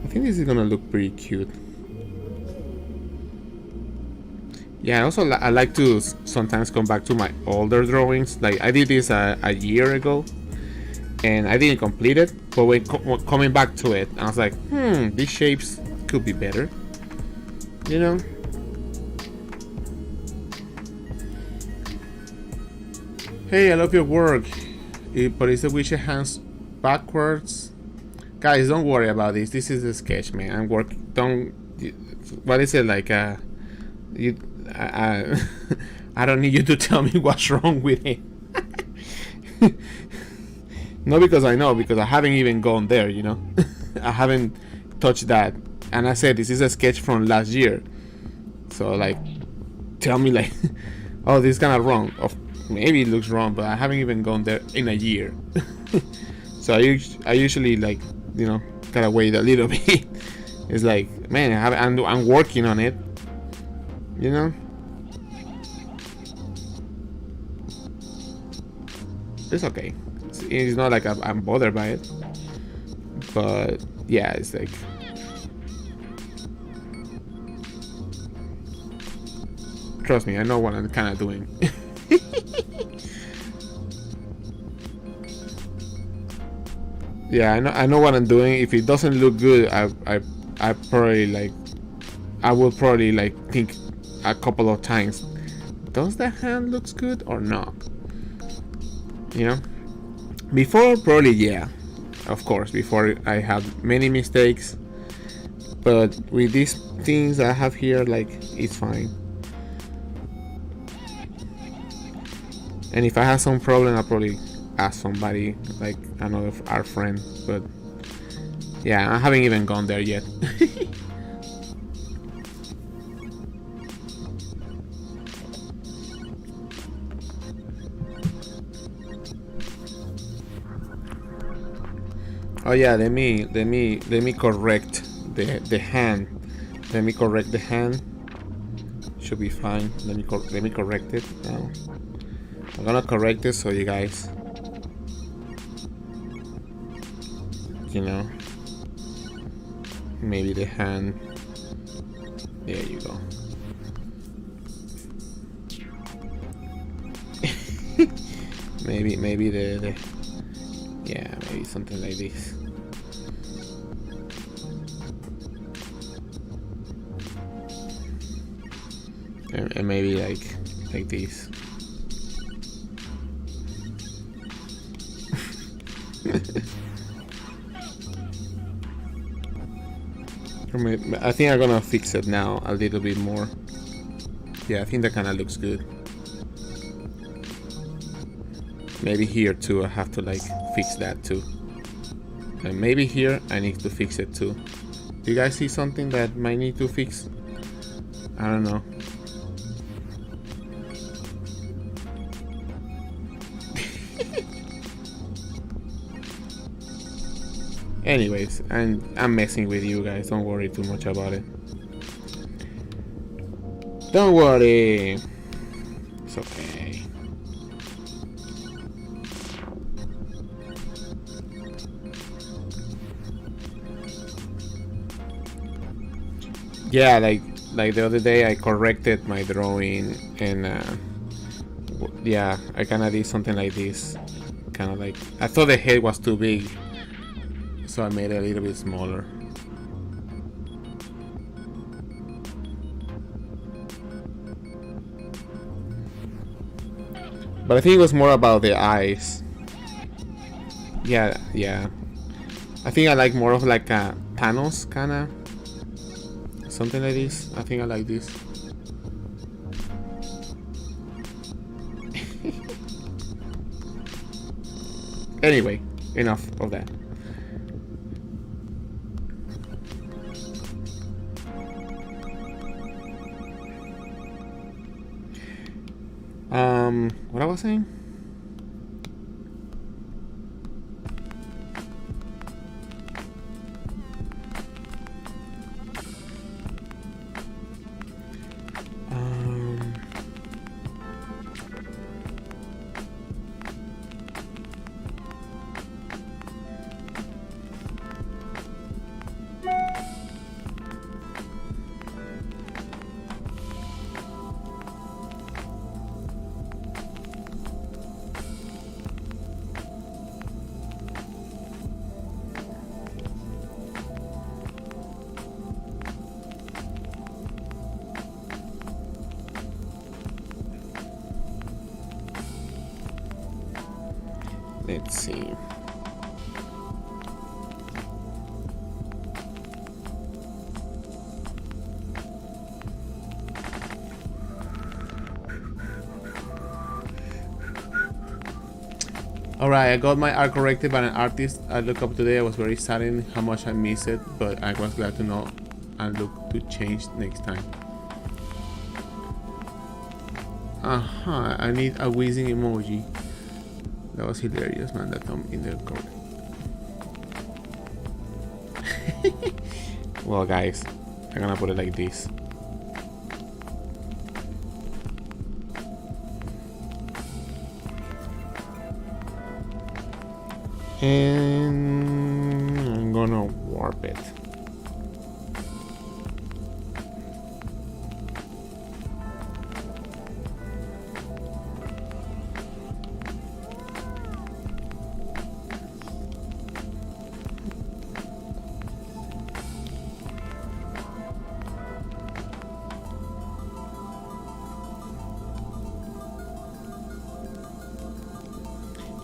I think this is gonna look pretty cute. Yeah, also I like to sometimes come back to my older drawings. Like I did this a year ago, and I didn't complete it. But when coming back to it, I was like, these shapes could be better. You know. Hey, I love your work, but it's the witch hands backwards. Guys, don't worry about this. This is a sketch, man. I'm working. What is it like? I don't need you to tell me what's wrong with it. Not because I know, because I haven't even gone there. You know, I haven't touched that. And I said this is a sketch from last year. So like, tell me like, oh, this is kind of wrong. Maybe it looks wrong, but I haven't even gone there in a year. So I usually like, you know, gotta wait a little bit. It's like, man, I'm working on it, you know. It's okay. It's not like I'm bothered by it, but yeah, it's like, trust me, I know what I'm kind of doing. Yeah, I know what I'm doing. If it doesn't look good, I probably like, I will probably like think a couple of times, does the hand looks good or not? You know, before probably, yeah, of course, before I have many mistakes, but with these things I have here, like, it's fine. And if I have some problem, I'll probably ask somebody like another our friend, but yeah, I haven't even gone there yet. Oh yeah, let me correct the hand. Let me correct the hand. Should be fine. Let me correct it now. I'm gonna correct it so you guys, you know, maybe the hand. There you go. maybe the yeah, maybe something like this. And maybe like this. I think I'm gonna fix it now a little bit more. Yeah, I think that kind of looks good. Maybe here too I have to like fix that too. And maybe here I need to fix it too. Do you guys see something that might need to fix? I don't know. Anyways, I'm messing with you guys. Don't worry too much about it. Don't worry. It's okay. Yeah, like the other day I corrected my drawing and yeah, I kind of did something like this. Kind of like, I thought the head was too big, so I made it a little bit smaller. But I think it was more about the eyes. Yeah. I think I like more of like a panels kinda. Something like this. I think I like this. Anyway, enough of that. What I was saying? Let's see. Alright, I got my art corrected by an artist I looked up today. I was very saddened how much I missed it, but I was glad to know and look to change next time. I need a wheezing emoji. That was hilarious, man. That thumb in the code. Well, guys, I'm gonna put it like this. And I'm gonna warp it.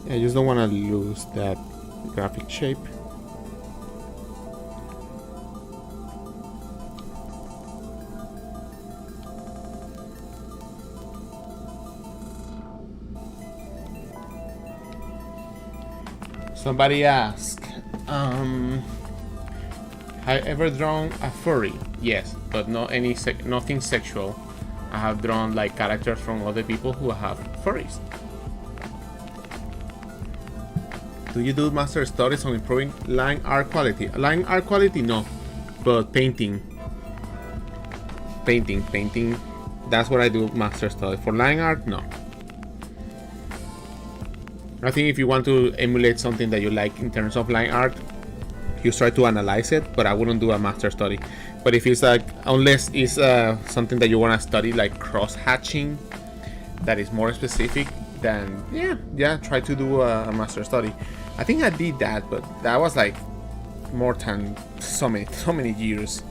I just don't want to lose that graphic shape. Somebody asked, have I ever drawn a furry? Yes, but not nothing sexual. I have drawn like characters from other people who have furries. Do you do master studies on improving line art quality? Line art quality, no, but painting. That's what I do master study. For line art, no. I think if you want to emulate something that you like in terms of line art, you try to analyze it, but I wouldn't do a master study. But if it's like, unless it's something that you want to study, like cross hatching, that is more specific, then yeah, try to do a master study. I think I did that, but that was like more than so many years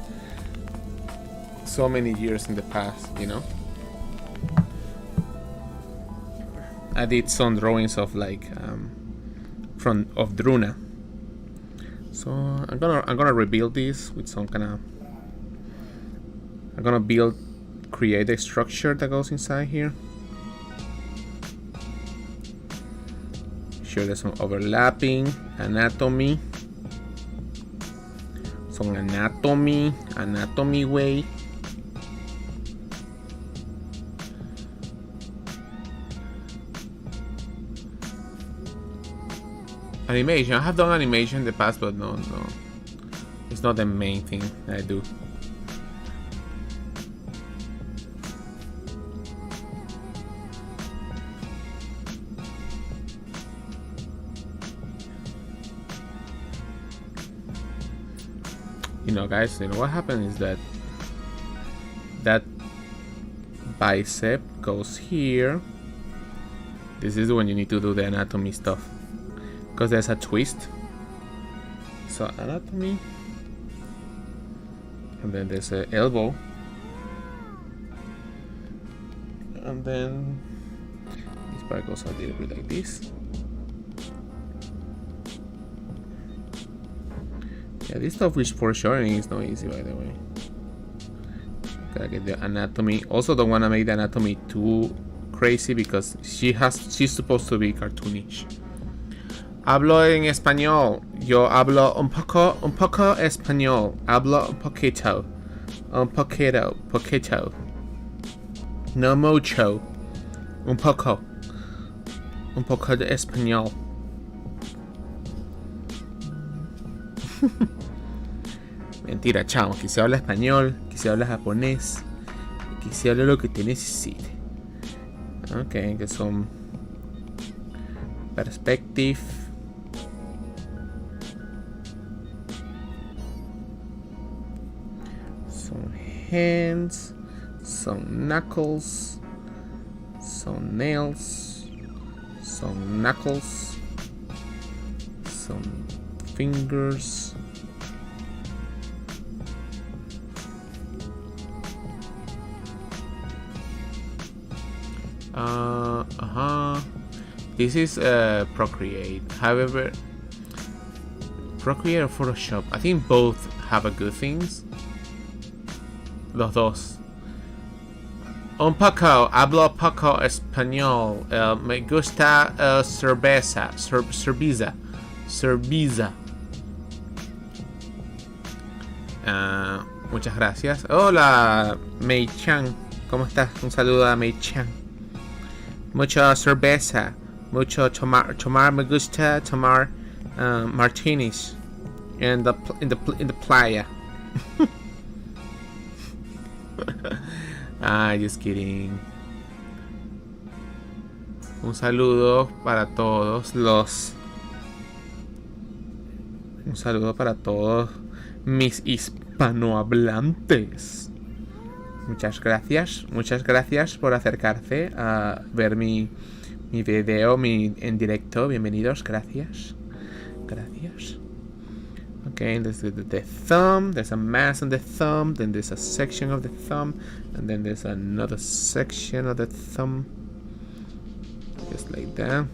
in the past, you know. I did some drawings of like of Druna. So I'm gonna rebuild this with some kind of. I'm gonna create a structure that goes inside here. Sure, there's some overlapping anatomy. Some anatomy way. Animation. I have done animation in the past, but no. It's not the main thing I do. You know, guys, you know what happened is that bicep goes here. This is when you need to do the anatomy stuff. Because there's a twist. So anatomy. And then there's an elbow. And then this part goes a little bit like this. Yeah, this stuff with foreshortening is not easy, by the way. Gotta get the anatomy. Also don't wanna make the anatomy too crazy because she's supposed to be cartoonish. Hablo en español. Yo hablo un poco español. Hablo un poquito. No mucho. Un poco de español. Mentira, chamo. Aquí se habla español, aquí se habla japonés, aquí se habla lo que te necesite. Ok, que son perspective. Some hands, some knuckles, some nails, some knuckles, some fingers. This is Procreate. However, Procreate or Photoshop, I think both have a good things. Los dos. Un poco, hablo poco español. Me gusta cerveza. Cerveza. Muchas gracias. Hola, Mei Chan. ¿Cómo estás? Un saludo a Mei Chan. Mucha cerveza. Mucho tomar. Me gusta tomar martinis in the playa. Just kidding. Un saludo para todos mis hispanohablantes. Muchas gracias por acercarse a ver mi video en directo. Bienvenidos, gracias. Okay, there's the thumb. There's a mass on the thumb. Then there's a section of the thumb, and then there's another section of the thumb, just like that.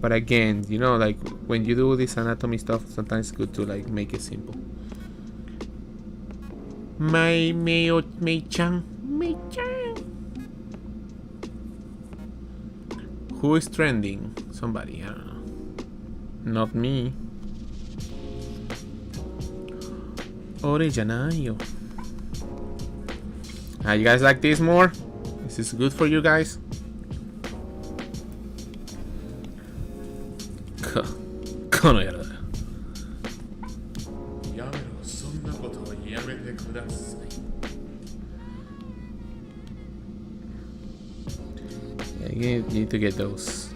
But again, you know, like when you do this anatomy stuff, sometimes it's good to like make it simple. Mei-chan. Who is trending? Somebody, I don't know. not me. Orellanayo. You guys like this more? Is this good for you guys? Yeah, you need to get those.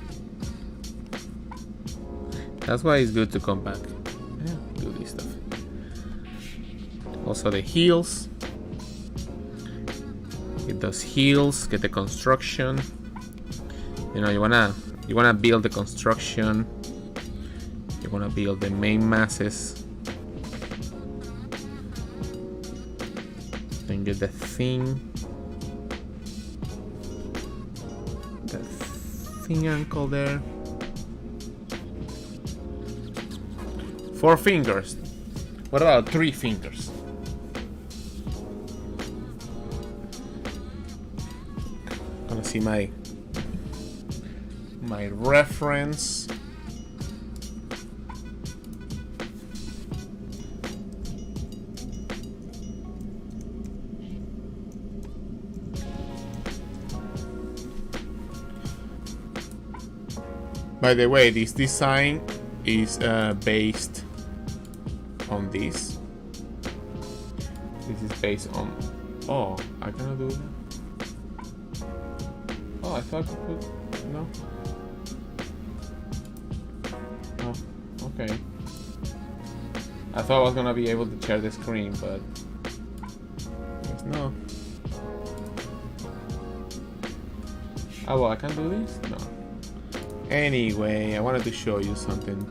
That's why it's good to come back. Yeah, do this stuff. Also the heels. Get those heels. Get the construction. You know, you wanna build the construction. You wanna build the main masses. Then get the thing. The thing ankle there. 4 fingers. What about 3 fingers? Gonna see my reference. By the way, this design is based on this. This is based on. Oh, I cannot do that. Oh, I thought I could. No. Oh, okay. I thought I was gonna be able to share the screen, but I guess no. Oh, well, I can't do this? No. Anyway, I wanted to show you something.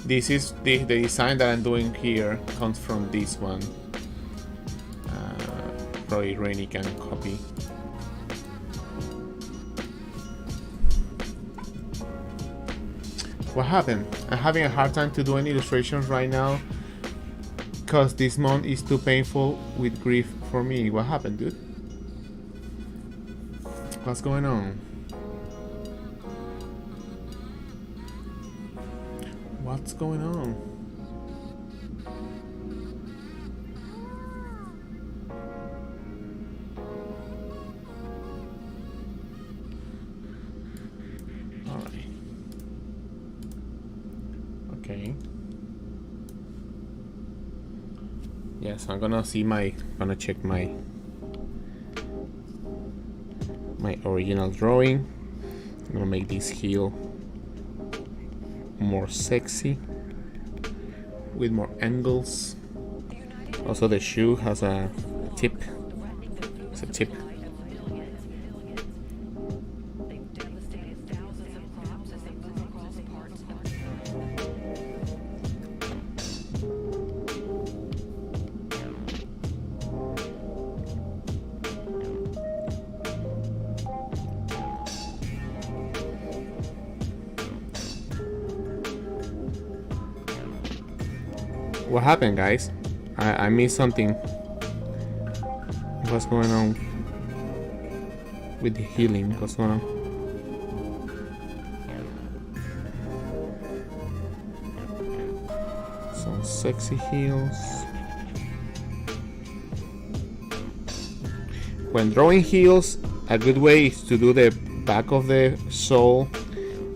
This is the design that I'm doing here comes from this one. Probably Reiq can copy. What happened? I'm having a hard time to do any illustrations right now because this month is too painful with grief for me. What happened, dude? What's going on? What's going on? All right. Okay. Yes, I'm gonna check my original drawing. I'm gonna make this heel more sexy with more angles. Also, the shoe has a tip. It's a tip. What happened, guys? I missed something. What's going on with the healing? What's going on? Some sexy heels. When drawing heels, a good way is to do the back of the sole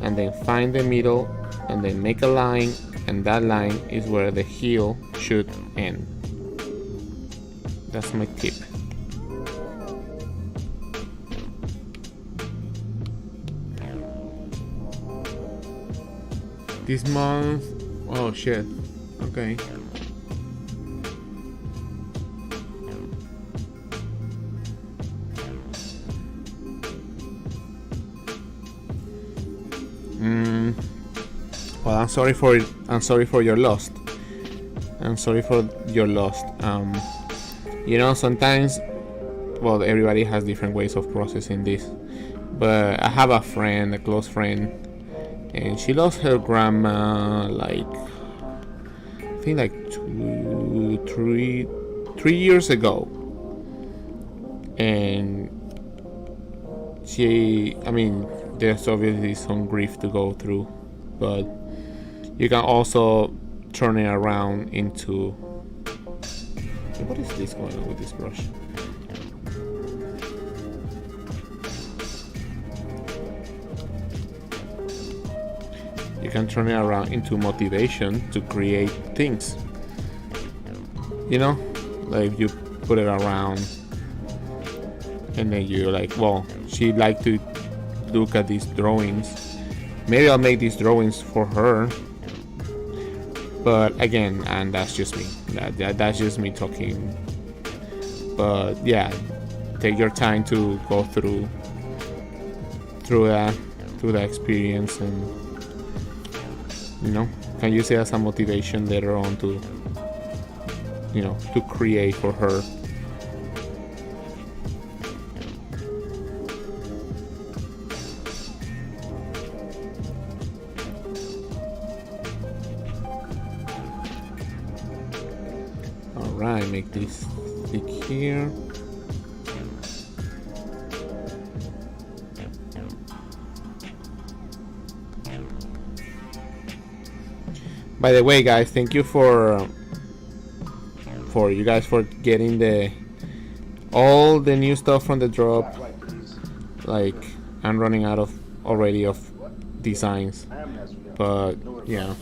and then find the middle and then make a line, and that line is where the heel should end. That's my tip. This month, oh shit, okay. Well, I'm sorry for your loss. I'm sorry for your loss. You know, sometimes, well, everybody has different ways of processing this. But I have a friend, a close friend, and she lost her grandma like, I think like 3 years ago. And she, I mean, there's obviously some grief to go through but you can also turn it around into. What is this going on with this brush? You can turn it around into motivation to create things. You know, like you put it around and then you're like, well, she'd like to look at these drawings. Maybe I'll make these drawings for her. But again, and that's just me. That's just me talking. But yeah, take your time to go through the experience, and can use it as a motivation later on to to create for her. Alright, make this thick here. By the way, guys, thank you for you guys for getting all the new stuff from the drop. Like, I'm running out of already of designs, but yeah.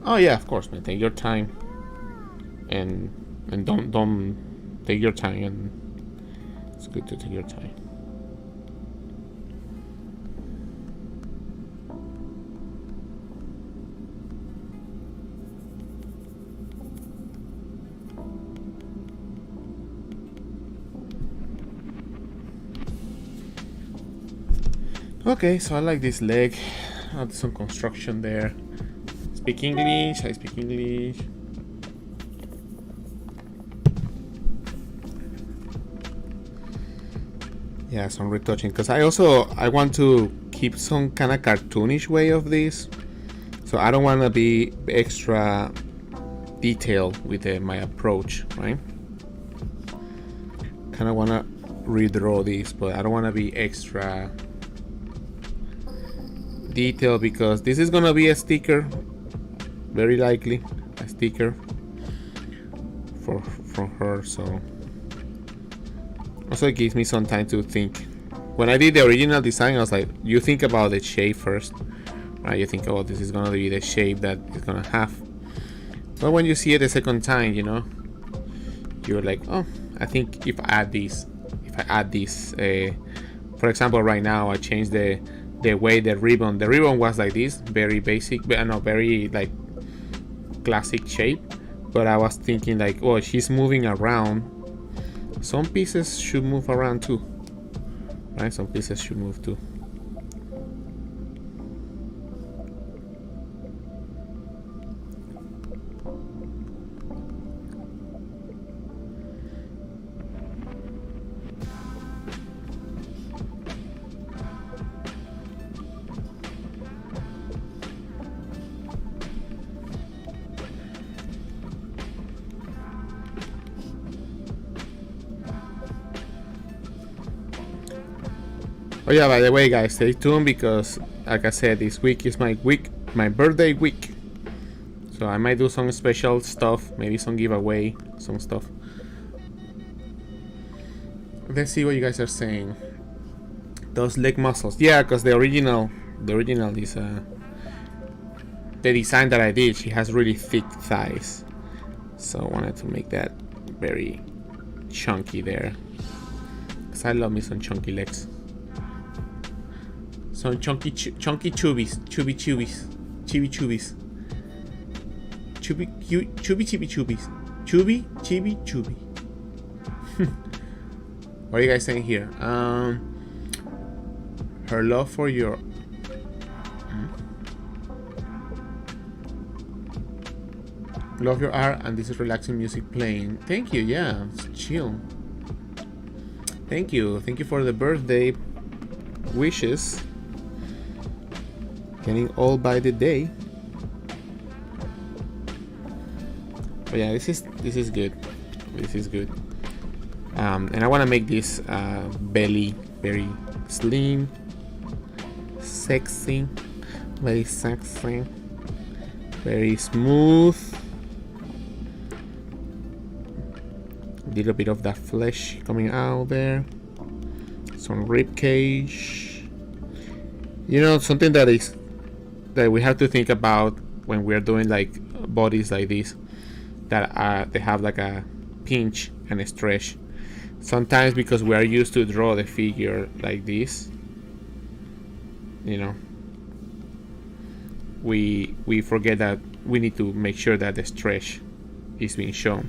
Oh yeah, of course, man. Take your time, and don't take your time, and it's good to take your time. Okay, so I like this leg. Add some construction there. Speak English. I speak English. Yeah, some retouching, because I want to keep some kind of cartoonish way of this, so I don't want to be extra detailed with my approach, right? Kind of want to redraw this, but I don't want to be extra detail, because this is gonna be a sticker, very likely a sticker from her. So also it gives me some time to think. When I did the original design, I was like, you think about the shape first, right? You think, oh, this is gonna be the shape that it's gonna have. But when you see it the second time, you're like, oh, I think if I add this, for example, right now I changed the way the ribbon was like this, very basic, very like classic shape. But I was thinking like, oh, she's moving around, some pieces should move around too, right? Some pieces should move too. Oh yeah, by the way, guys, stay tuned, because like I said, this week is my birthday week. So I might do some special stuff, maybe some giveaway, some stuff. Let's see what you guys are saying. Those leg muscles, yeah, because the original is the design that I did. She has really thick thighs, so I wanted to make that very chunky there, because I love me some chunky legs. Some chunky chubbies. What are you guys saying here? Her love for your love your art, and this is relaxing music playing. Thank you. Yeah, it's chill. Thank you for the birthday wishes. Getting old by the day. But yeah, this is good. This is good. And I want to make this belly very slim. sexy, very sexy, very smooth. A little bit of that flesh coming out there. Some rib cage. You know, something that we have to think about when we're doing like bodies like this, that they have like a pinch and a stretch. Sometimes because we are used to draw the figure like this, you know, we forget that we need to make sure that the stretch is being shown.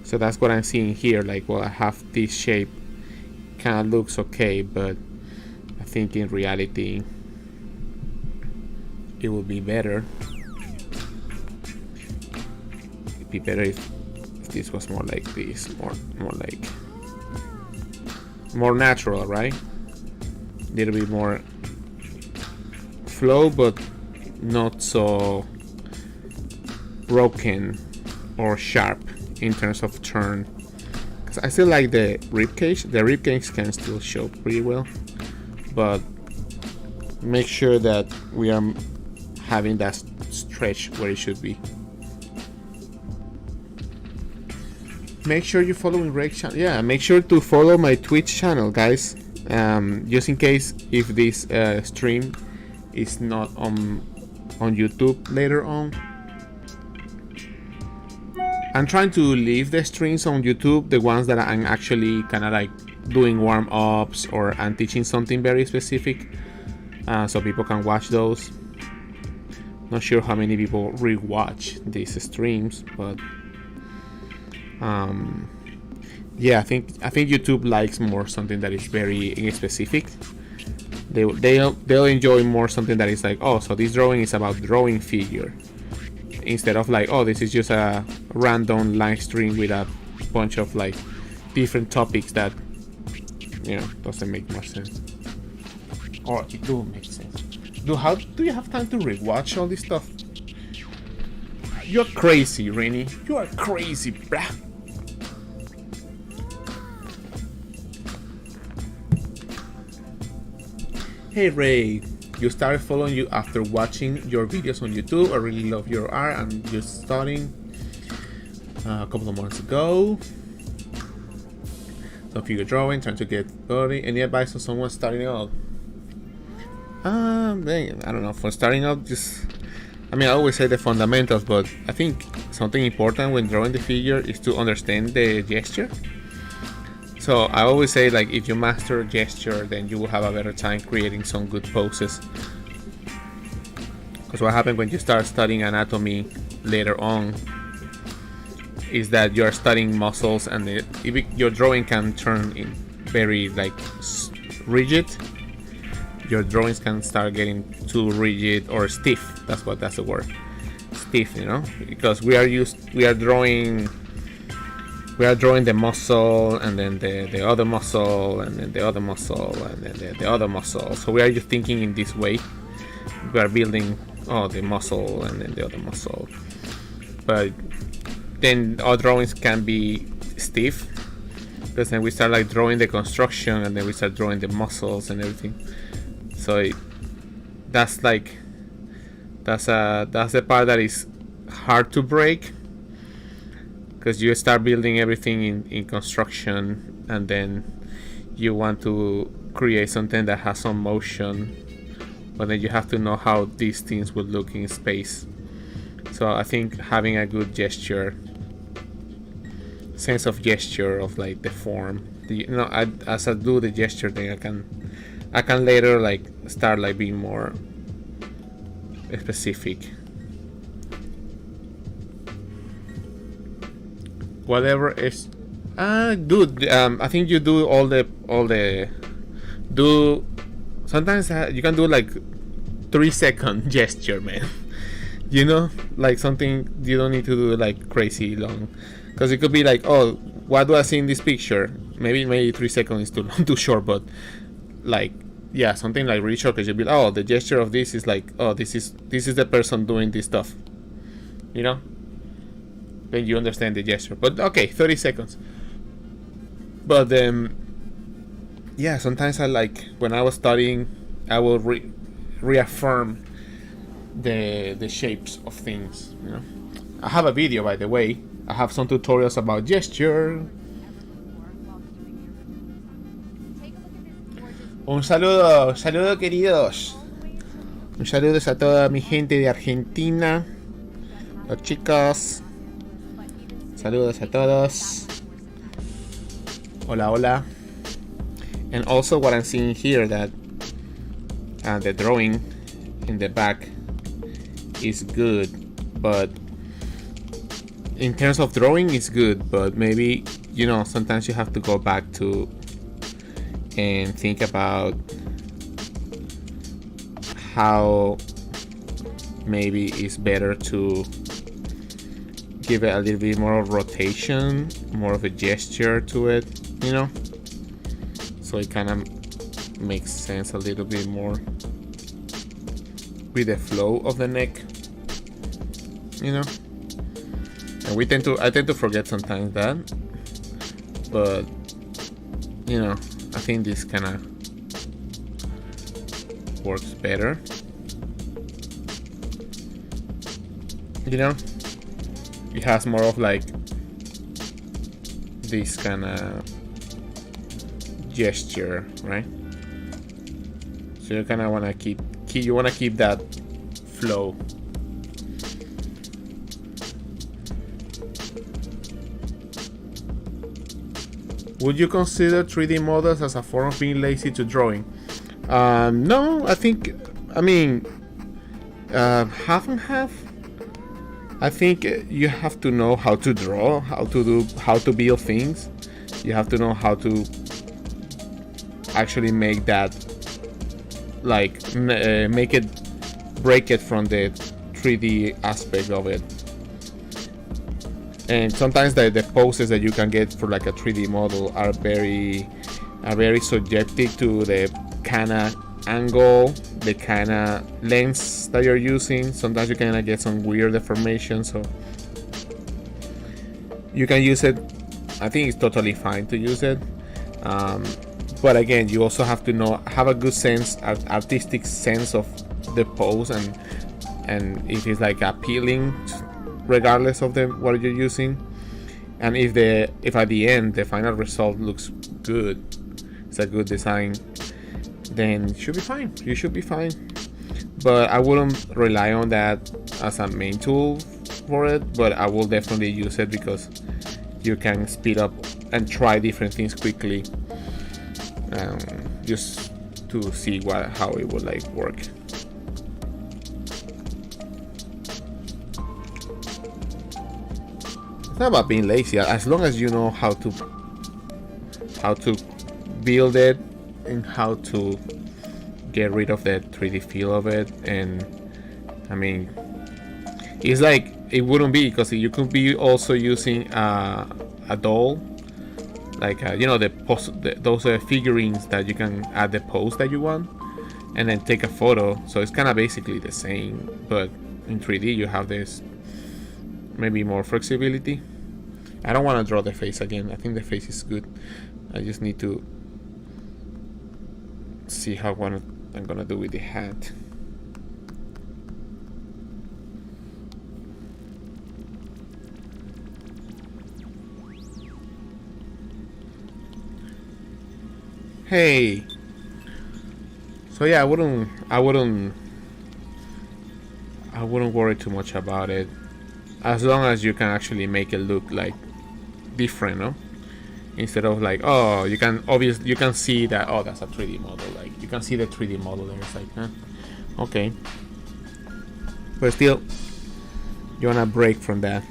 So that's what I'm seeing here. Like, well, I have this shape, kind of looks okay, but I think in reality it would be better. It'd be better if this was more like this, more like more natural, right? A little bit more flow, but not so broken or sharp in terms of turn. Because I still like the rib cage. The rib cage can still show pretty well, but make sure that we are having that stretch where it should be. Make sure you're following Reiq channel. Yeah, make sure to follow my Twitch channel, guys. Just in case if this stream is not on YouTube later on. I'm trying to leave the streams on YouTube, the ones that I'm actually kind of like doing warm-ups or I'm teaching something very specific, so people can watch those. Not sure how many people rewatch these streams, but yeah, I think YouTube likes more something that is very specific. They'll enjoy more something that is like, oh, so this drawing is about drawing figure, instead of like, oh, this is just a random live stream with a bunch of like different topics that, you know, doesn't make much sense. Or it do make sense. How do you have time to rewatch all this stuff? You're crazy, Rennie. You are crazy, bruh. Hey Ray, you started following you after watching your videos on YouTube. I really love your art. I'm just starting a couple of months ago. Some figure drawing, trying to get body. Any advice on someone starting out? I don't know. For starting out, I always say the fundamentals, but I think something important when drawing the figure is to understand the gesture. So I always say, like, if you master gesture, then you will have a better time creating some good poses. Because what happens when you start studying anatomy later on is that you're studying muscles, and your drawing can turn in very like rigid. Your drawings can start getting too rigid or stiff. That's the word, stiff. You know, because we are drawing the muscle, and then the other muscle, and then the other muscle, and then the other muscle. So we are just thinking in this way. We are building the muscle and then the other muscle. But then our drawings can be stiff, because then we start like drawing the construction, and then we start drawing the muscles and everything. So that's the part that is hard to break. Because you start building everything in construction, and then you want to create something that has some motion, but then you have to know how these things would look in space. So I think having a good sense of gesture of like the form, as I do the gesture thing, I can later like start like being more specific. Whatever is dude, I think you do all the sometimes you can do like 3-second gesture, man. You know, like something you don't need to do like crazy long, because it could be like, oh, what do I see in this picture? Maybe 3 seconds is too long, too short, but like, yeah, something like really short, because you'll be like, oh, the gesture of this is like, oh, this is the person doing this stuff, you know. Then you understand the gesture. But okay, 30 seconds. But yeah, sometimes I like, when I was studying, I will reaffirm the shapes of things, you know. I have a video, by the way. I have some tutorials about gesture. Un saludo, saludo queridos. Un saludo a toda mi gente de Argentina, los chicos. Saludos a todos. Hola, hola. And also what I'm seeing here, that the drawing in the back is good, but in terms of drawing it's good, but maybe, you know, sometimes you have to go back to and think about how maybe it's better to give it a little bit more of rotation, more of a gesture to it, you know, so it kind of makes sense a little bit more with the flow of the neck, you know. And I tend to forget sometimes that, but you know, I think this kind of works better, you know. It has more of like this kind of gesture, right? So you kind of want to keep that flow. Would you consider 3D models as a form of being lazy to drawing? No, I mean, half and half. I think you have to know how to draw, how to build things. You have to know how to actually make that, like, break it from the 3D aspect of it. And sometimes the poses that you can get for like a 3D model are very subjective to the kind of angle, the kind of lens that you're using. Sometimes you kind of get some weird deformation, so you can use it. I think it's totally fine to use it, but again, you also have to have a good sense, artistic sense of the pose, and if it's like appealing regardless of what you're using, and if at the end the final result looks good, it's a good design, then you should be fine. But I wouldn't rely on that as a main tool for it, but I will definitely use it because you can speed up and try different things quickly, just to see how it would like work. It's not about being lazy, as long as you know how to build it and how to get rid of the 3D feel of it. And I mean, it's like it wouldn't be, because you could be also using a doll, like you know, those figurines that you can add the pose that you want and then take a photo. So it's kind of basically the same, but in 3D you have this maybe more flexibility. I don't want to draw the face again. I think the face is good. I just need to see how I'm gonna do with the hat. Hey. So yeah, I wouldn't worry too much about it, as long as you can actually make it look like different, no? Instead of like, oh, you can see that, oh, that's a 3D model. Like, you can see the 3D model there. It's like, okay. But still, you wanna break from that.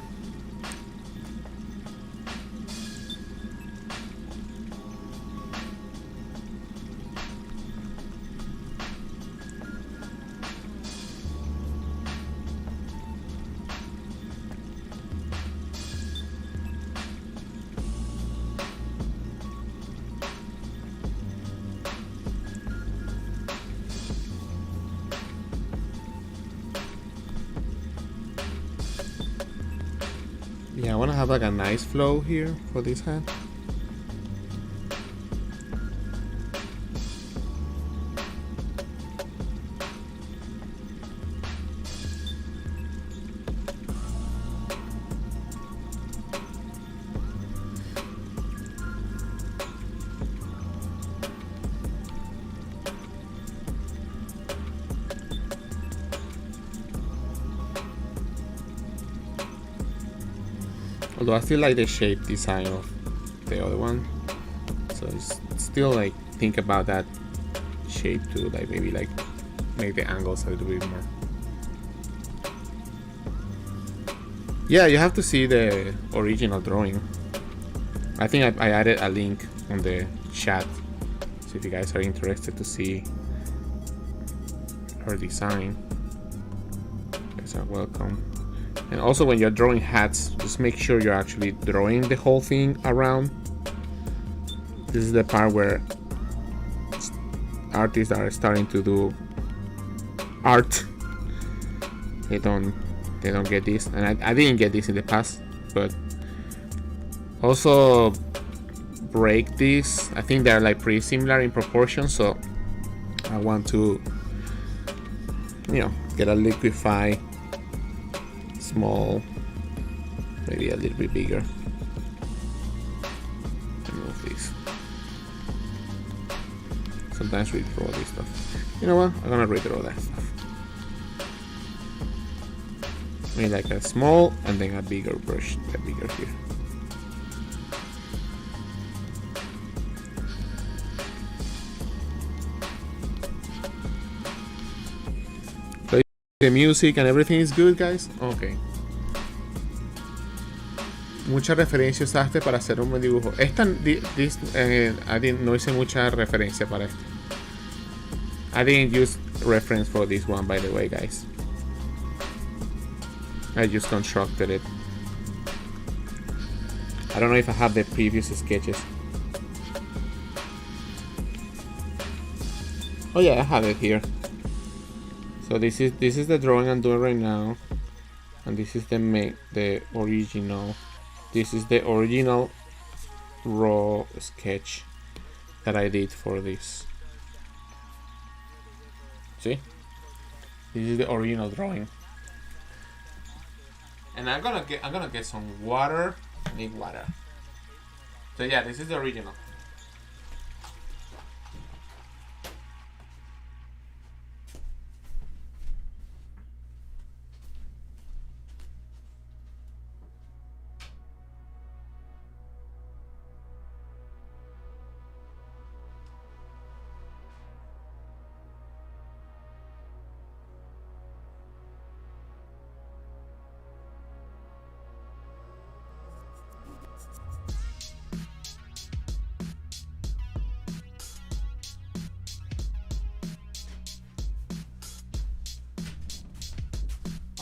Yeah, I want to have like a nice flow here for this hat. Although I still like the shape design of the other one, so it's still like think about that shape too, like maybe like make the angles a little bit more. Yeah, you have to see the original drawing. I think I added a link on the chat, so if you guys are interested to see her design, you guys are welcome. And also when you're drawing hats, just make sure you're actually drawing the whole thing around. This is the part where artists are starting to do art. They don't get this, and I didn't get this in the past, but also break this. I think they're like pretty similar in proportion, so I want to, you know, get a liquify small, maybe a little bit bigger. Remove this. Sometimes redraw this stuff. You know what? I'm gonna redraw that stuff. Maybe like a small and then a bigger brush, a bigger here. So the music and everything is good, guys. Okay. Mucha referencia usaste para hacer un buen dibujo. No hice mucha referencia para esto. I didn't use reference for this one, by the way, guys. I just constructed it. I don't know if I have the previous sketches. Oh yeah, I have it here. So this is the drawing I'm doing right now, and this is the original. This is the original raw sketch that I did for this. See? This is the original drawing. And I'm gonna get some water. I need water. So yeah, this is the original.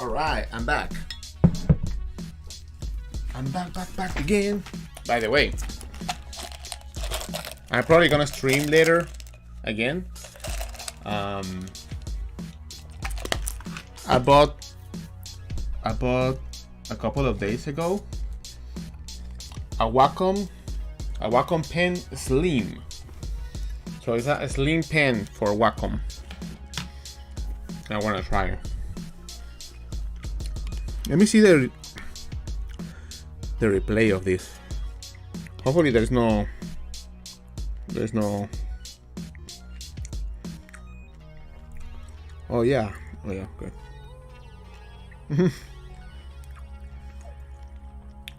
Alright, I'm back. I'm back again. By the way, I'm probably gonna stream later again. I bought a couple of days ago a Wacom pen Slim. So it's a slim pen for Wacom. I wanna try it. Let me see the replay of this. Hopefully there's no oh yeah, good.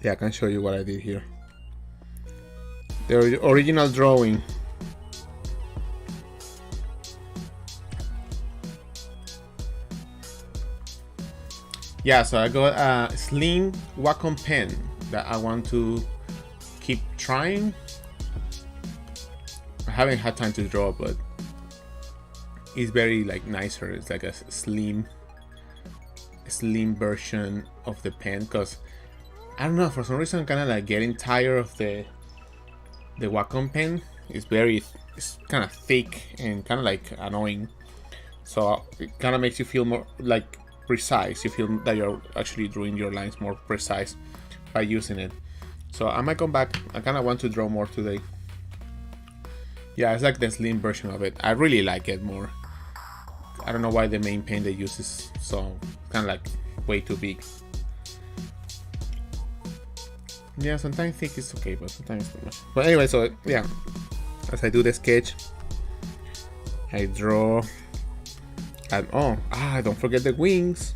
Yeah, I can show you what I did here. The original drawing. Yeah, so I got a slim Wacom pen that I want to keep trying. I haven't had time to draw, but it's very like nicer. It's like a slim version of the pen, because I don't know, for some reason I'm kind of like getting tired of the Wacom pen. It's kind of thick and kind of like annoying. So it kind of makes you feel more like precise. You feel that you're actually drawing your lines more precise by using it. So I might come back. I kind of want to draw more today. Yeah, it's like the slim version of it. I really like it more. I don't know why the main pen they use is so kind of like way too big. Yeah, sometimes thick is okay, but sometimes too much. But anyway, so yeah, as I do the sketch, I draw. And don't forget the wings.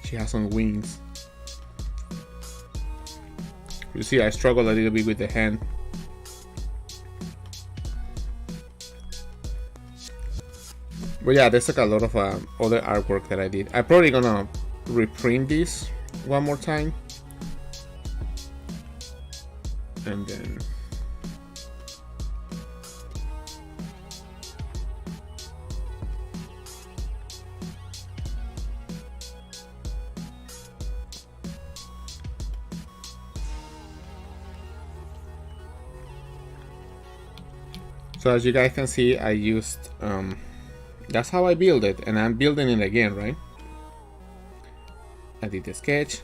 She has some wings. You see, I struggle a little bit with the hand. But yeah, there's like a lot of other artwork that I did. I'm probably gonna reprint this one more time. And then so as you guys can see, I used that's how I build it, and I'm building it again, right? I did the sketch,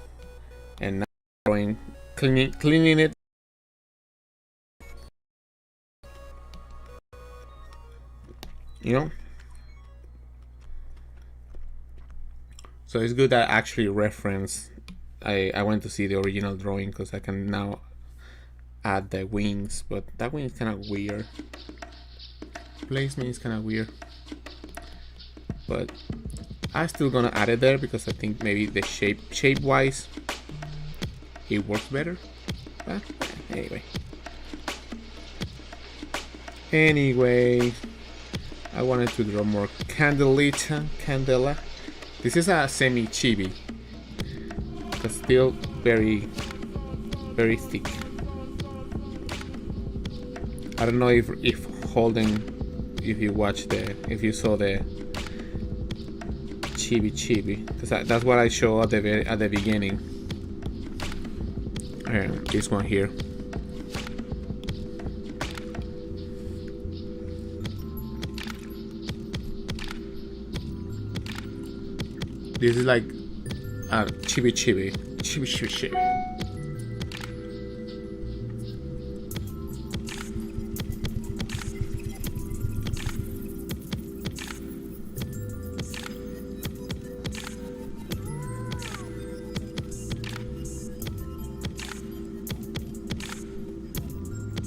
and now cleaning it. You know, so it's good that I actually reference. I went to see the original drawing because I can now add the wings, but that wing is kind of weird. Placement is kind of weird, but I'm still gonna add it there because I think maybe the shape wise it works better. But anyway, I wanted to draw more candela. This is a semi chibi, but still very thick. I don't know if if you saw the chibi, because that's what I show at the beginning. This one here. This is like chibi.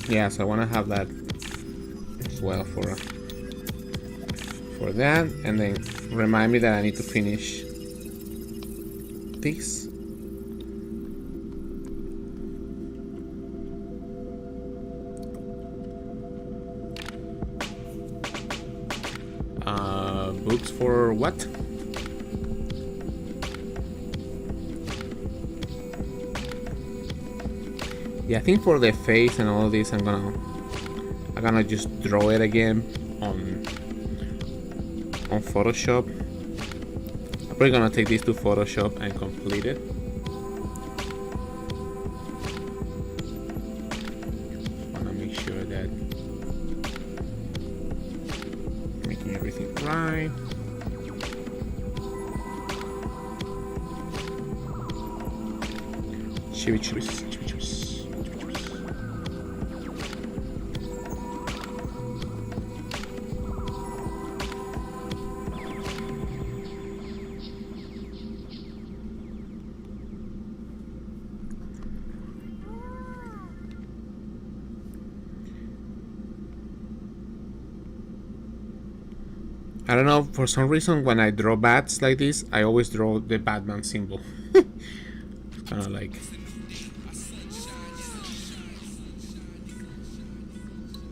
Yeah, so I want to have that as well for that, and then remind me that I need to finish this. Books for what? Yeah, I think for the face and all this, I'm gonna just draw it again on Photoshop. I'm probably gonna take this to Photoshop and complete it. Wanna make sure that making everything right. Chibis. I don't know, for some reason when I draw bats like this, I always draw the Batman symbol. It's kind of like...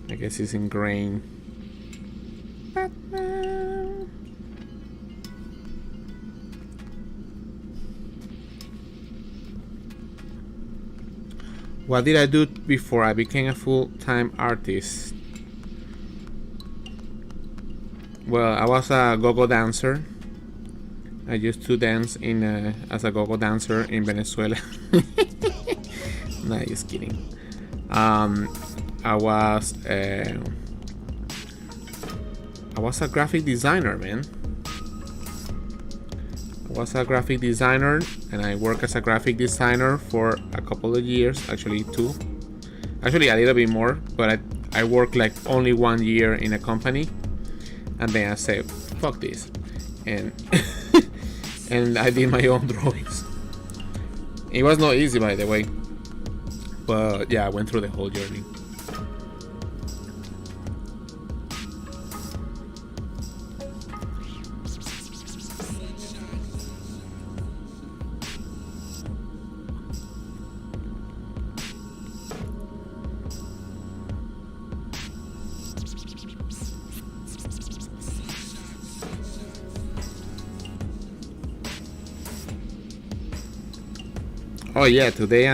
I guess it's ingrained. Batman. What did I do before I became a full-time artist? Well, I was a go-go dancer. I used to dance as a go-go dancer in Venezuela. Nah, just kidding. I was a graphic designer, man. I was a graphic designer, and I worked as a graphic designer for a couple of years, actually 2. Actually a little bit more, but I worked like only 1 year in a company. And then I said, fuck this. And and I did my own drawings. It was not easy, by the way. But yeah, I went through the whole journey. Oh yeah, today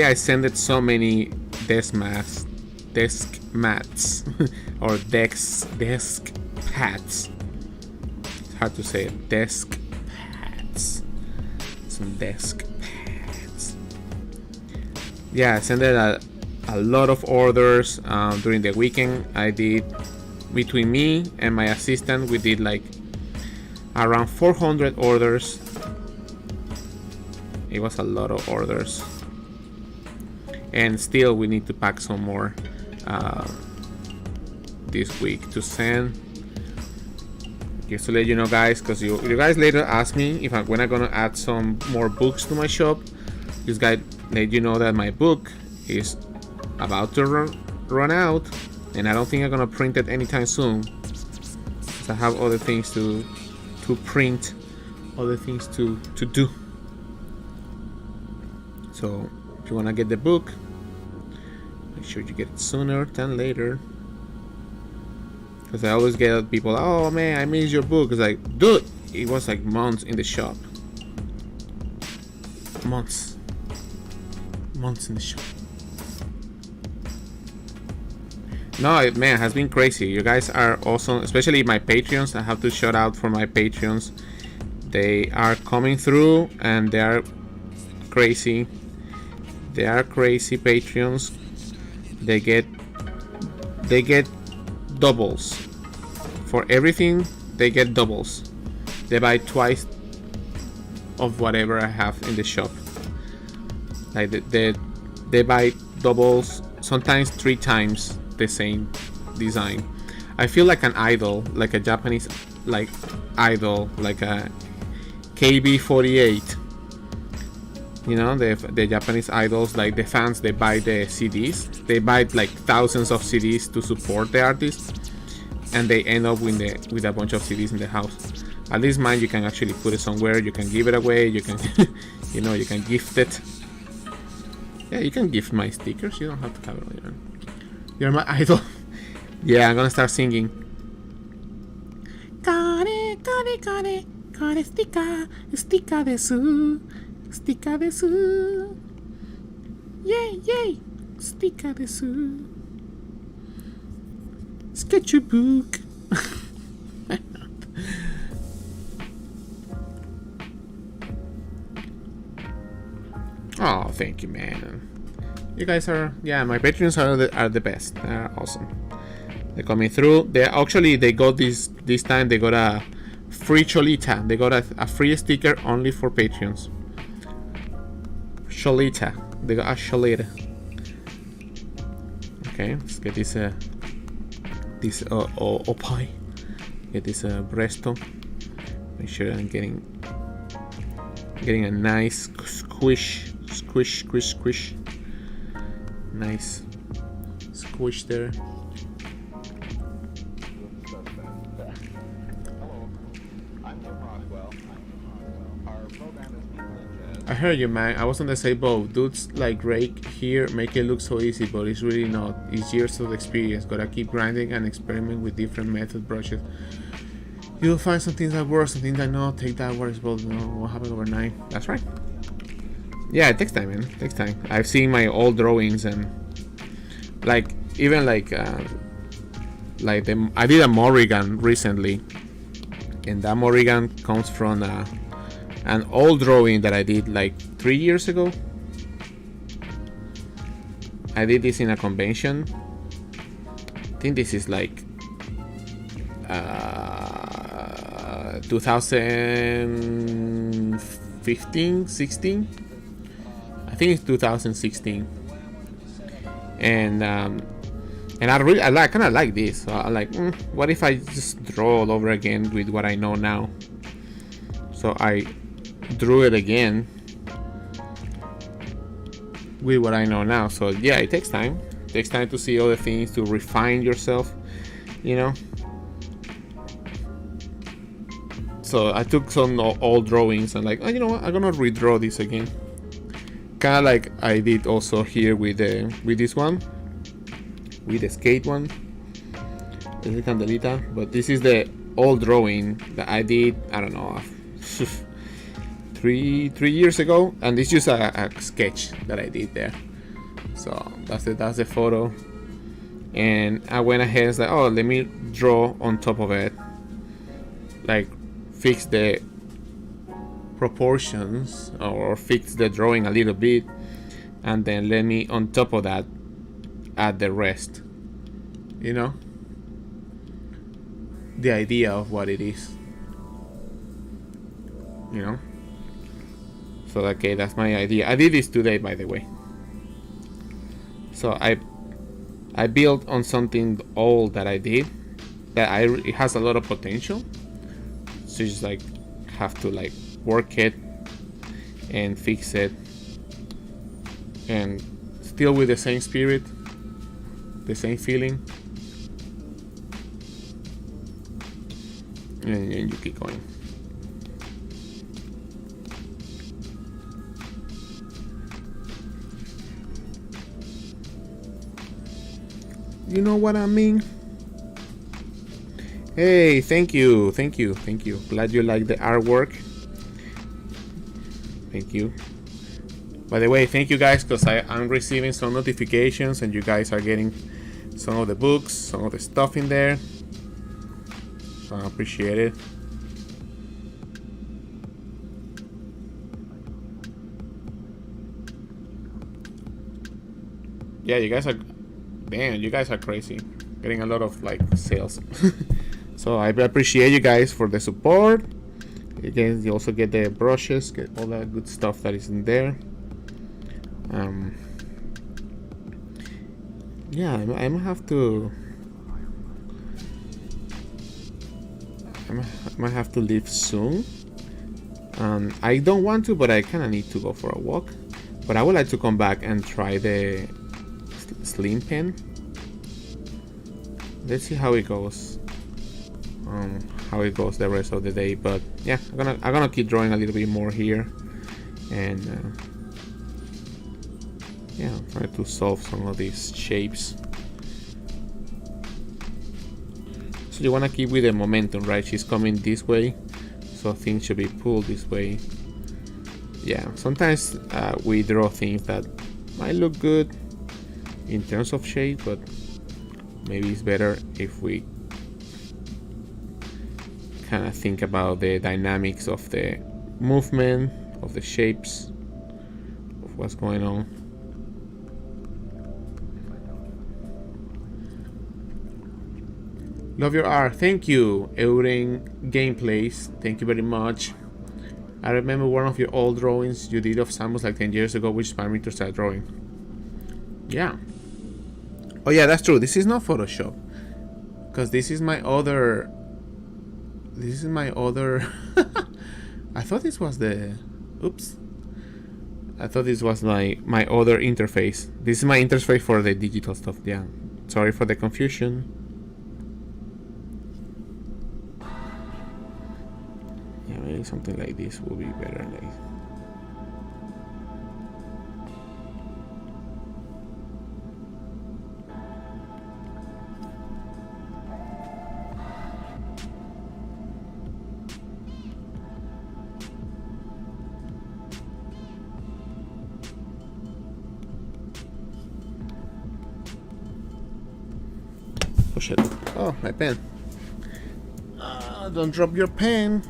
I sent so many desk mats or desk pads. It's hard to say it. Desk pads. Some desk pads. Yeah, I sent a lot of orders during the weekend. I did, between me and my assistant, we did like around 400 orders. It was a lot of orders, and still we need to pack some more this week to send. Just to let you know, guys, because you guys later ask me if when I'm gonna add some more books to my shop. Just guys let you know that my book is about to run out, and I don't think I'm gonna print it anytime soon. So I have other things to print, other things to do. So if you wanna get the book, make sure you get it sooner than later. Because I always get people, oh man, I missed your book. It's like, dude, it was like months in the shop. Months in the shop. No, man, it has been crazy. You guys are awesome, especially my Patreons. I have to shout out for my Patreons. They are coming through and they are crazy. They are crazy Patreons. They get doubles for everything. They get doubles. They buy twice of whatever I have in the shop. Like they buy doubles, sometimes 3 times the same design. I feel like an idol, like a Japanese like idol, like a KB48. You know, the Japanese idols, like the fans, they buy the CDs. They buy like thousands of CDs to support the artist, and they end up with a bunch of CDs in the house. At least mine, you can actually put it somewhere. You can give it away. You can, you know, you can gift it. Yeah, you can gift my stickers. You don't have to have it on your own. You're my idol. Yeah, I'm gonna start singing. Kare sticker desu. Sticker desu. Yay. Sticker desu. Sketchbook. Oh, thank you, man. You guys are, yeah, my patrons are the best. They're awesome. They're coming through. They got this time. They got a free cholita. They got a free sticker only for Patreons. Cholita. They got a cholita. Okay, let's get this opie. Get this bresto. Make sure I'm getting a nice squish. Nice squish there. I heard you, man. I was on the same boat. Dudes like Reiq here make it look so easy, but it's really not. It's years of experience. Gotta keep grinding and experiment with different method brushes. You'll find some things that work, some things that no. Take that works, but you know, what happened overnight. That's right. Yeah, it takes time, man. It takes time. I've seen my old drawings and I did a Morrigan recently, and that Morrigan comes from an old drawing that I did like 3 years ago. I did this in a convention. I think this is like 2015, 16. I think it's 2016. And I kind of like this. So I'm like, what if I just draw all over again with what I know now? So I drew it again with what I know now. So yeah, it takes time. It takes time to see other things, to refine yourself, you know. So I took some old drawings and like, oh, you know what? I'm gonna redraw this again. Kind of like I did also here with this one, with the skate one. This is Candelita, but this is the old drawing that I did. I don't know, three years ago, and it's just a sketch that I did there. So that's the photo, and I went ahead and said, oh, let me draw on top of it, like fix the proportions or fix the drawing a little bit, and then let me on top of that add the rest, you know, the idea of what it is, you know. So okay, that's my idea. I did this today, by the way. So I built on something old that I did that it has a lot of potential. So you just like have to like work it and fix it, and still with the same spirit, the same feeling, and you keep going. You know what I mean? Hey, thank you. Glad you like the artwork. Thank you. By the way, thank you guys, because I'm receiving some notifications and you guys are getting some of the books, some of the stuff in there. So I appreciate it. Yeah, you guys are... Damn, you guys are crazy. Getting a lot of like sales. So I appreciate you guys for the support. Again, you also get the brushes, get all that good stuff that is in there. Yeah, I might have to. I might have to leave soon. I don't want to, but I kind of need to go for a walk. But I would like to come back and try the slim pen. Let's see how it goes. How it goes the rest of the day. But yeah, I'm gonna keep drawing a little bit more here, and yeah, I'm trying to solve some of these shapes. So you wanna keep with the momentum, right? She's coming this way, so things should be pulled this way. Yeah, sometimes we draw things that might look good in terms of shape, but maybe it's better if we kind of think about the dynamics of the movement, of the shapes, of what's going on. Love your art. Thank you, Euren Gameplays. Thank you very much. I remember one of your old drawings you did of Samus like 10 years ago, which inspired me to start drawing. Yeah. Oh yeah, that's true. This is not Photoshop, because this is my other. I thought this was the. Oops. I thought this was my other interface. This is my interface for the digital stuff. Yeah. Sorry for the confusion. Yeah, maybe something like this will be better. Like. Oh shit. Oh, my pen. Don't drop your pen.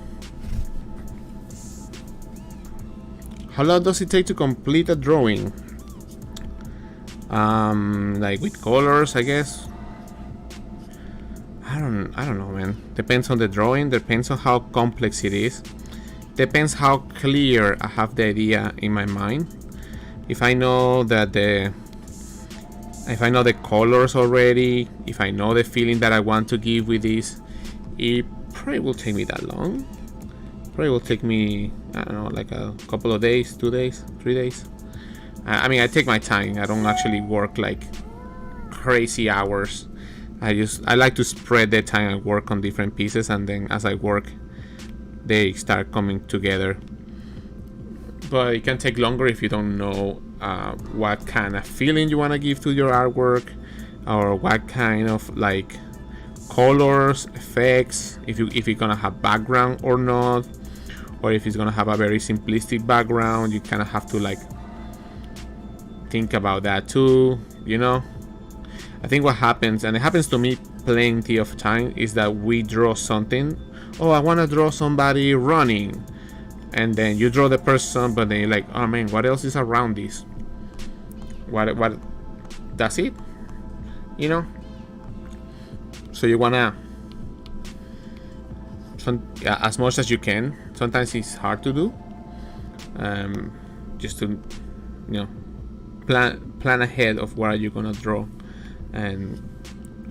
How long does it take to complete a drawing? Like with colors, I guess. I don't know, man. Depends on the drawing, depends on how complex it is. Depends how clear I have the idea in my mind. If I know that if I know the colors already, if I know the feeling that I want to give with this, it probably will take me that long. Probably will take me, I don't know, like a couple of days, 2 days, 3 days. I mean, I take my time. I don't actually work like crazy hours. I like to spread the time I work on different pieces, and then as I work, they start coming together. But it can take longer if you don't know what kind of feeling you want to give to your artwork, or what kind of like colors, effects, if you're gonna have background or not, or if it's gonna have a very simplistic background, you kind of have to like think about that too, you know. I think what happens, and it happens to me plenty of time, is that we draw something. Oh, I want to draw somebody running, and then you draw the person, but then you're like, oh man, what else is around this? What? That's it, you know. So you wanna, as much as you can. Sometimes it's hard to do. Just to, you know, plan ahead of what are you gonna draw, and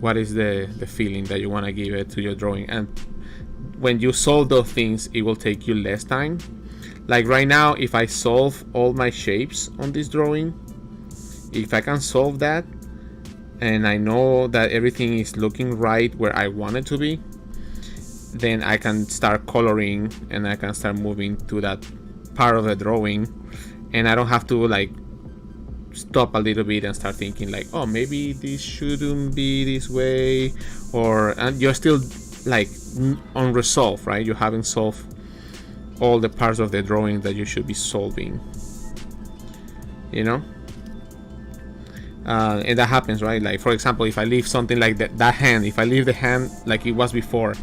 what is the feeling that you want to give it to your drawing. And when you solve those things, it will take you less time. Like right now, if I solve all my shapes on this drawing, if I can solve that and I know that everything is looking right where I want it to be, then I can start coloring and I can start moving to that part of the drawing, and I don't have to like stop a little bit and start thinking like, oh, maybe this shouldn't be this way, and you're still like unresolved, right? You haven't solved all the parts of the drawing that you should be solving, you know. And that happens, right? Like for example, if I leave something like that hand, if I leave the hand like it was before,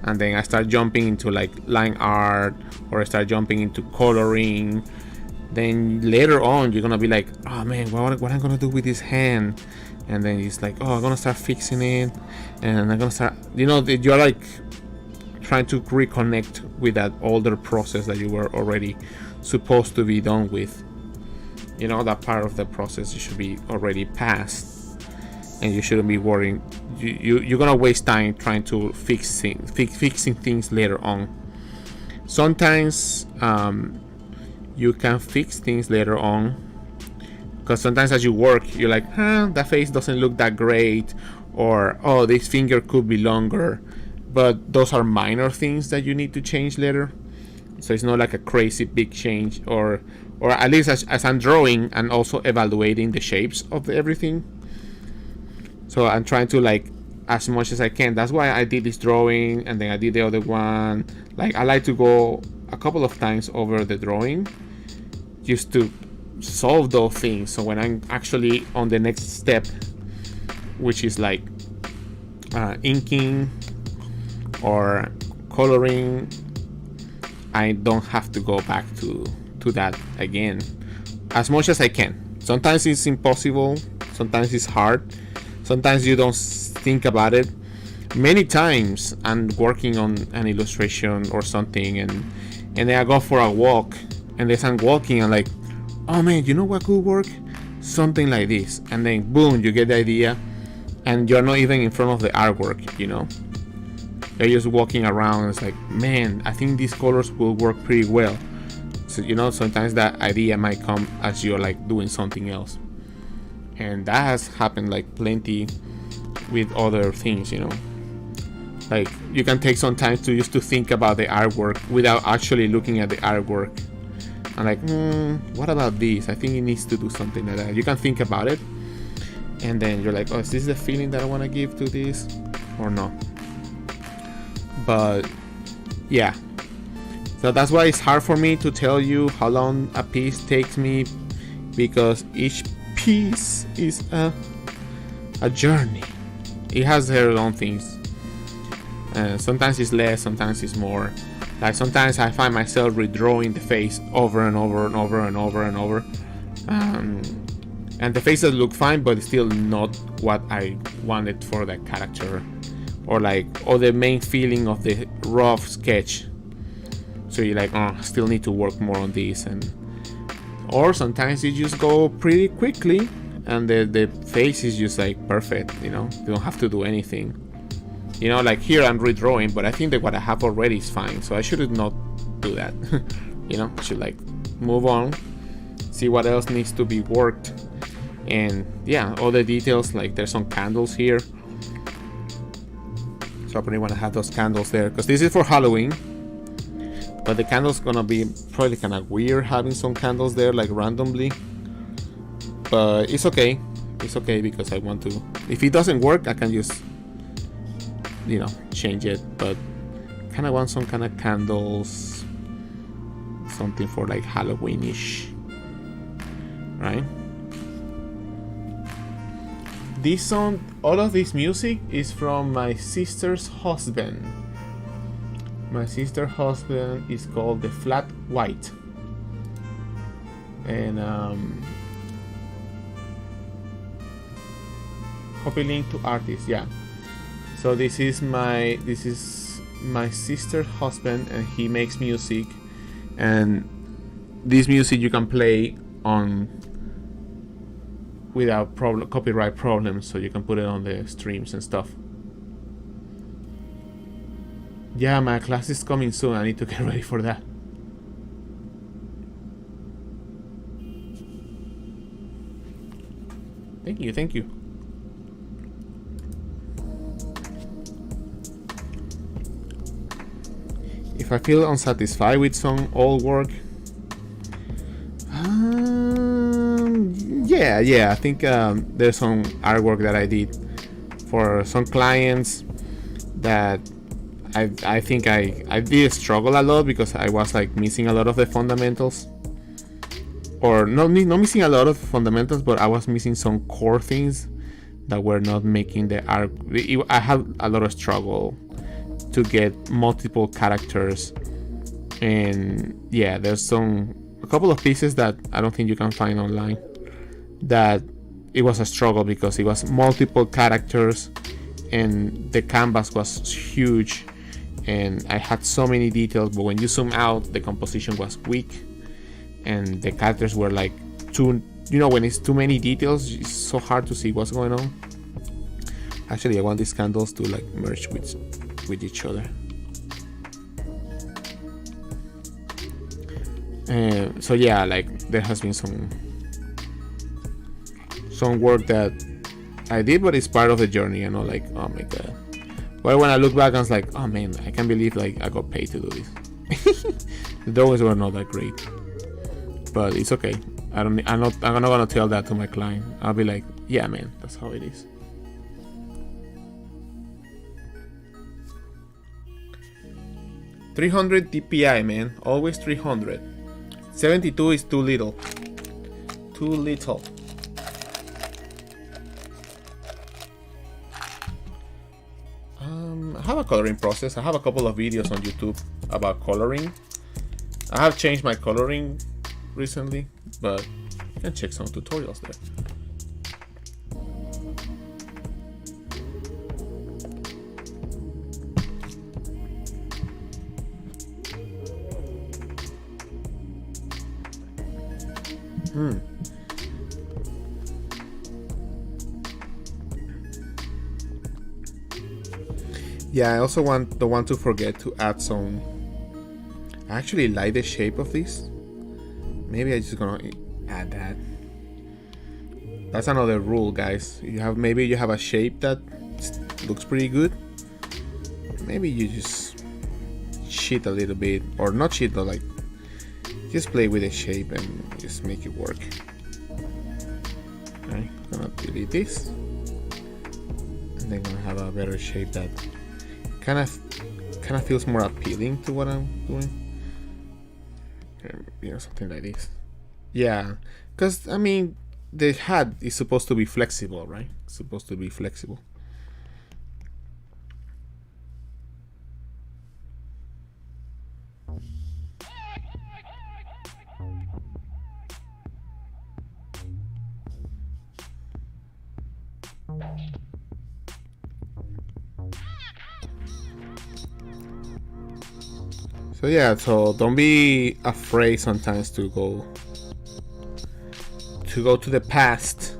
and then I start jumping into like line art, or I start jumping into coloring, then later on you're gonna be like, oh man, what I'm gonna do with this hand? And then it's like, oh, I'm gonna start fixing it, and I'm gonna start, you know, you're like trying to reconnect with that older process that you were already supposed to be done with. You know, that part of the process you should be already past, and you shouldn't be worrying. You're gonna waste time trying to fixing things later on. Sometimes you can fix things later on, because sometimes as you work, you're like, that face doesn't look that great, or oh, this finger could be longer, but those are minor things that you need to change later. So it's not like a crazy big change, or at least as I'm drawing and also evaluating the shapes of everything. So I'm trying to like as much as I can. That's why I did this drawing and then I did the other one. Like I like to go a couple of times over the drawing just to solve those things. So when I'm actually on the next step, which is like inking or coloring, I don't have to go back to that again as much as I can. Sometimes it's impossible, sometimes it's hard, sometimes you don't think about it. Many times I'm working on an illustration or something, and then I go for a walk, and as I'm walking I'm like, oh man, you know what could work? Something like this, and then boom, you get the idea, and you're not even in front of the artwork, you know. You're just walking around, and it's like, man, I think these colors will work pretty well. So, you know, sometimes that idea might come as you're like doing something else, and that has happened like plenty with other things, you know. Like you can take some time to just to think about the artwork without actually looking at the artwork, and like, what about this? I think it needs to do something like that. You can think about it, and then you're like, oh, is this the feeling that I want to give to this or not? But yeah, so that's why it's hard for me to tell you how long a piece takes me, because each piece is a journey. It has their own things. Sometimes it's less, sometimes it's more. Like sometimes I find myself redrawing the face over and over and over and over and over, and the faces look fine, but it's still not what I wanted for the character, or the main feeling of the rough sketch. So you're like, oh, still need to work more on this, or sometimes you just go pretty quickly and the face is just like perfect, you know. You don't have to do anything, you know. Like here I'm redrawing, but I think that what I have already is fine, so I should not do that. You know, I should like move on, see what else needs to be worked. And yeah, all the details, like there's some candles here, so I probably want to have those candles there because this is for Halloween. But the candle's gonna be probably kind of weird having some candles there like randomly. But it's okay. It's okay because I want to. If it doesn't work, I can just, you know, change it. But kind of want some kind of candles. something for like Halloweenish, right? This song, all of this music is from my sister's husband. My sister's husband is called the Flat White, and copy link to artist. Yeah. So this is my sister's husband, and he makes music, and this music you can play on without copyright problems, so you can put it on the streams and stuff. Yeah, my class is coming soon. I need to get ready for that. Thank you, thank you. If I feel unsatisfied with some old work, yeah, I think there's some artwork that I did for some clients that I think I did struggle a lot because I was like missing a lot of the fundamentals, or not missing a lot of fundamentals, but I was missing some core things that were not making the art. I had a lot of struggle to get multiple characters, and yeah, there's a couple of pieces that I don't think you can find online that it was a struggle because it was multiple characters and the canvas was huge and I had so many details, but when you zoom out the composition was weak and the characters were like too, when it's too many details it's so hard to see what's going on. Actually, I want these candles to like merge with each other. So yeah, like there has been some work that I did, but it's part of the journey, like, oh my god. But when I look back, I was like, oh man, I can't believe like I got paid to do this. The drawings were not that great, but it's okay. I'm not gonna tell that to my client. I'll be like, yeah man, that's how it is. $300 DPI, man, always 300. 72 is too little. Too little. I have a coloring process. I have a couple of videos on YouTube about coloring. I have changed my coloring recently, but you can check some tutorials there. Yeah, I also don't want to forget to add some. I actually like the shape of this. Maybe I'm just gonna add that. That's another rule, guys. Maybe you have a shape that looks pretty good. Maybe you just cheat a little bit, or not cheat, but like just play with the shape and just make it work. Alright, I'm gonna delete this, and then gonna have a better shape that kind of feels more appealing to what I'm doing. Something like this. Yeah, because I mean the hat is supposed to be flexible, right? It's supposed to be flexible. So yeah, so don't be afraid sometimes to go to the past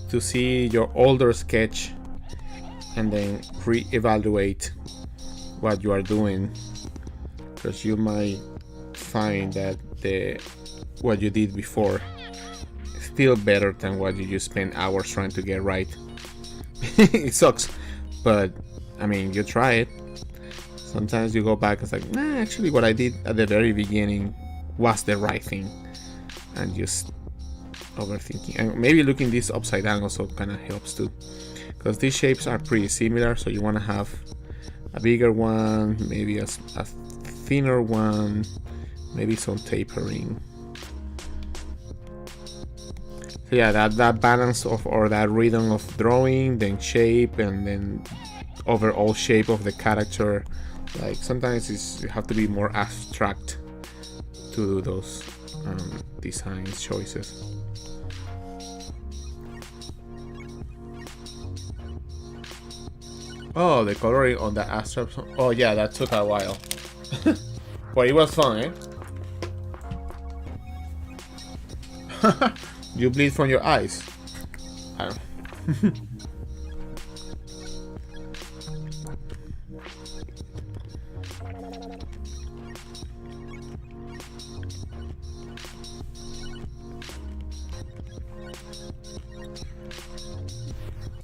to see your older sketch and then re-evaluate what you are doing, because you might find that what you did before is still better than what you just spent hours trying to get right. It sucks, but I mean, you try it. Sometimes you go back and it's like, nah, actually what I did at the very beginning was the right thing, and just overthinking. And maybe looking this upside down also kind of helps too, because these shapes are pretty similar, so you want to have a bigger one, maybe a thinner one, Maybe some tapering. So yeah, that balance of, or that rhythm of drawing, then shape, and then overall shape of the character. Like sometimes you have to be more abstract to do those design choices. Oh, the coloring on the abstract. Oh yeah, that took a while. But it was fun, eh? You bleed from your eyes. I don't.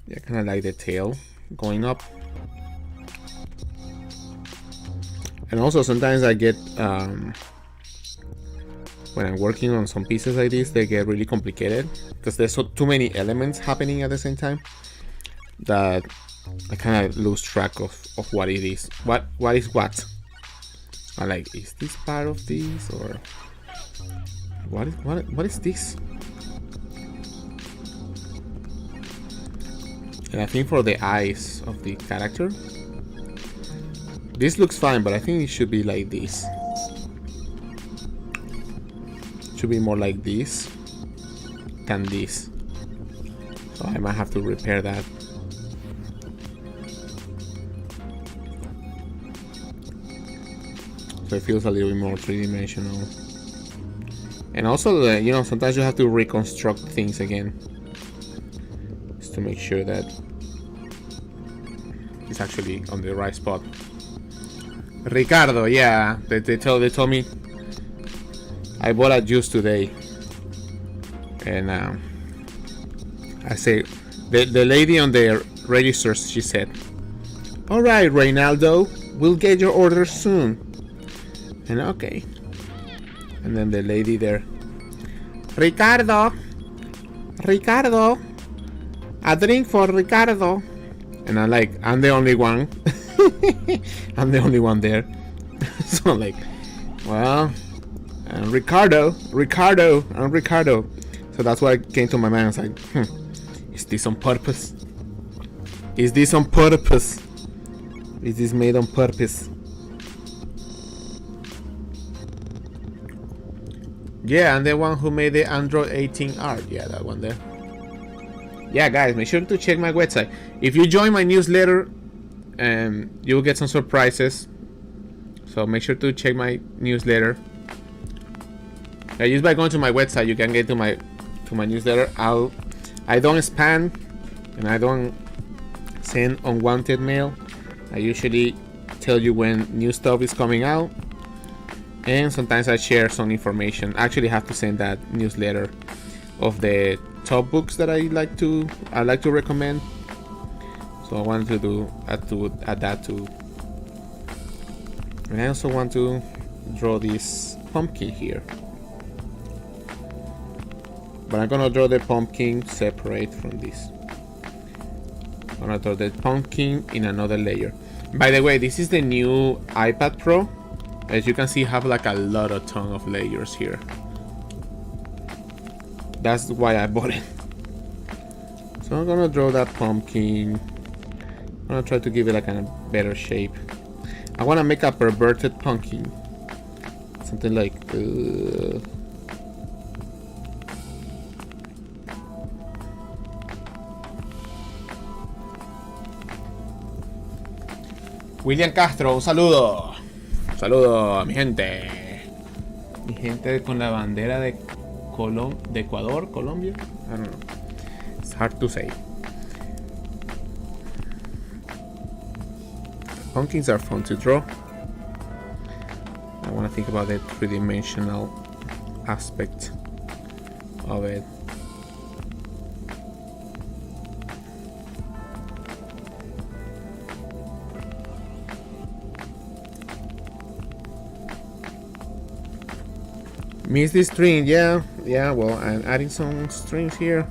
Yeah, kind of like the tail going up. And also sometimes I get when I'm working on some pieces like this, they get really complicated because there's too many elements happening at the same time that I kind of lose track of what it is. What is what? I'm like, is this part of this, or what is this? And I think for the eyes of the character, this looks fine, but I think it should be like this. Should be more like this than this. So I might have to repair that. So it feels a little bit more three-dimensional. And also, you know, sometimes you have to reconstruct things again, just to make sure that it's actually on the right spot. Ricardo, yeah, they told me. I bought a juice today, and I say the lady on the register, she said, "All right, Reynaldo, we'll get your order soon." And okay, and then the lady there, Ricardo, a drink for Ricardo, and I'm like, I'm the only one, I'm the only one there, so I'm like, well. And Ricardo. So that's what came to my mind. I was like, is this on purpose? Is this on purpose? Is this made on purpose? Yeah, and the one who made the Android 18 art. Yeah, that one there. Yeah, guys, make sure to check my website. If you join my newsletter, you will get some surprises. So make sure to check my newsletter. Just by going to my website, you can get to my newsletter. I don't spam, and I don't send unwanted mail. I usually tell you when new stuff is coming out, and sometimes I share some information. I actually have to send that newsletter of the top books that I like to recommend. So I wanted to add that too. And I also want to draw this pumpkin here. But I'm gonna draw the pumpkin separate from this. I'm gonna draw the pumpkin in another layer. By the way, this is the new iPad Pro. As you can see, have like a ton of layers here. That's why I bought it. So I'm gonna draw that pumpkin. I'm gonna try to give it like a better shape. I wanna make a perverted pumpkin. Something like William Castro, un saludo. Un saludo a mi gente. Mi gente con la bandera de Ecuador, Colombia. I don't know. It's hard to say. Pumpkins are fun to draw. I want to think about the three-dimensional aspect of it. Miss this string, yeah, well, I'm adding some strings here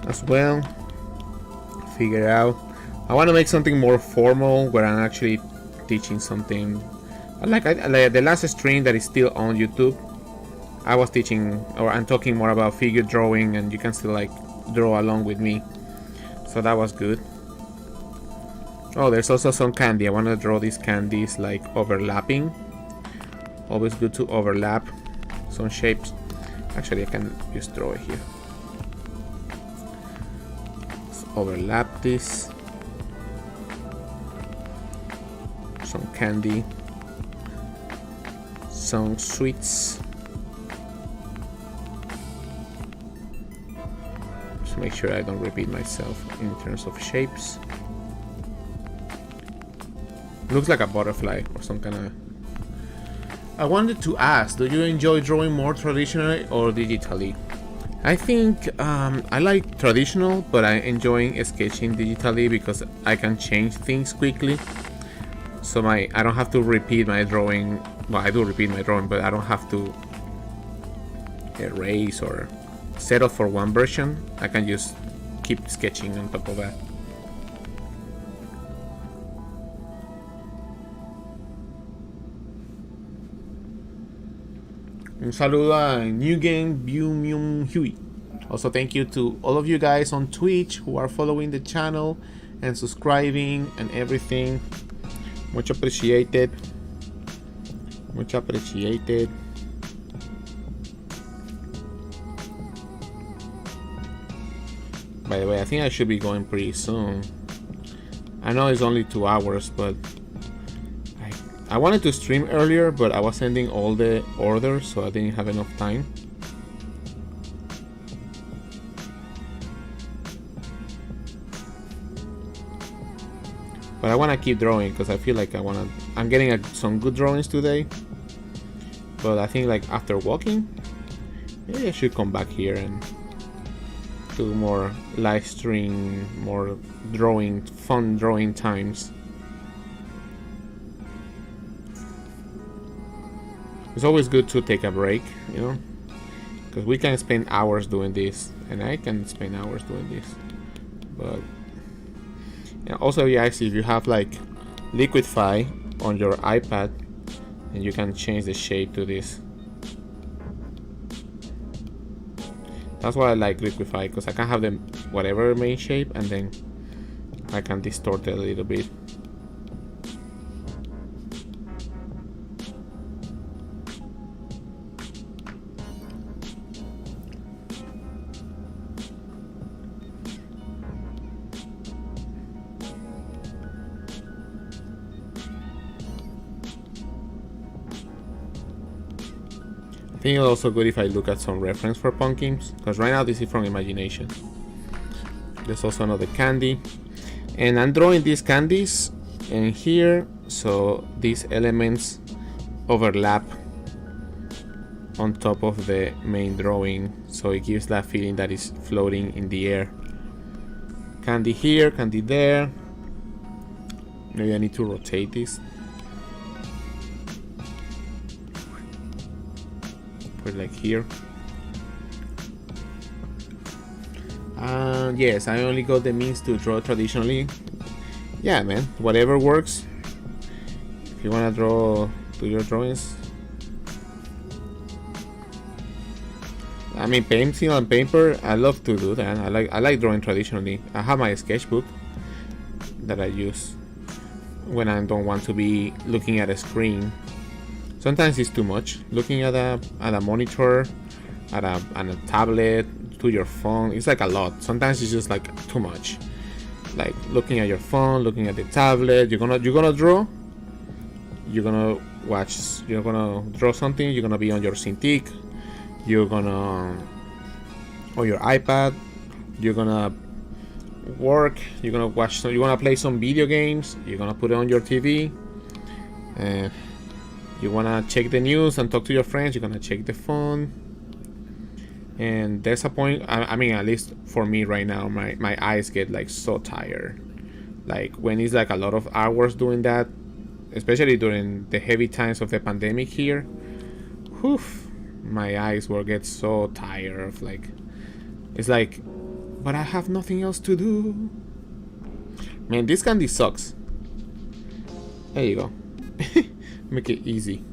as well. Figure out. I want to make something more formal where I'm actually teaching something Like the last stream that is still on YouTube, I was teaching, or I'm talking more about figure drawing, and you can still like draw along with me. So that was good. Oh, there's also some candy. I want to draw these candies like overlapping. Always good to overlap some shapes. Actually, I can just draw it here. Let's overlap this. Some candy. Some sweets. Just make sure I don't repeat myself in terms of shapes. Looks like a butterfly or some kind of... I wanted to ask, do you enjoy drawing more traditionally or digitally? I think I like traditional, but I enjoy sketching digitally because I can change things quickly. So I don't have to repeat my drawing. Well, I do repeat my drawing, but I don't have to erase or settle for one version. I can just keep sketching on top of that. Un saludo a New Game View Myung Hui. Also, thank you to all of you guys on Twitch who are following the channel and subscribing and everything. Much appreciated. Much appreciated. By the way, I think I should be going pretty soon. I know it's only 2 hours, but I wanted to stream earlier, but I was sending all the orders, so I didn't have enough time. But I want to keep drawing because I feel like I'm getting some good drawings today. But I think like after walking, maybe I should come back here and do more live stream, more drawing, fun drawing times. It's always good to take a break, you know, because we can spend hours doing this, and I can spend hours doing this. But yeah, also, guys, if you have like Liquify on your iPad, and you can change the shape to this. That's why I like Liquify, because I can have them whatever main shape, and then I can distort it a little bit. I think it's also good if I look at some reference for pumpkins, because right now this is from imagination. There's also another candy, and I'm drawing these candies in here so these elements overlap on top of the main drawing, so it gives that feeling that it's floating in the air. Candy here, candy there. Maybe I need to rotate this. Put it like here. Yes, I only got the means to draw traditionally. Yeah, man, whatever works. If you wanna do your drawings. I mean, painting on paper, I love to do that. I like drawing traditionally. I have my sketchbook that I use when I don't want to be looking at a screen. Sometimes it's too much. Looking at a monitor, at a tablet, to your phone, it's like a lot. Sometimes it's just like too much. Like looking at your phone, looking at the tablet. You're gonna draw. You're gonna watch. You're gonna draw something. You're gonna be on your Cintiq. You're gonna on your iPad. You're gonna work. You're gonna watch. You're gonna play some video games. You're gonna put it on your TV. You wanna check the news and talk to your friends. You're gonna check the phone. And there's a point. I mean, at least for me right now, my eyes get like so tired. Like when it's like a lot of hours doing that, especially during the heavy times of the pandemic here. Whew, my eyes will get so tired of like, it's like, but I have nothing else to do. Man, this candy sucks. There you go. Make it easy.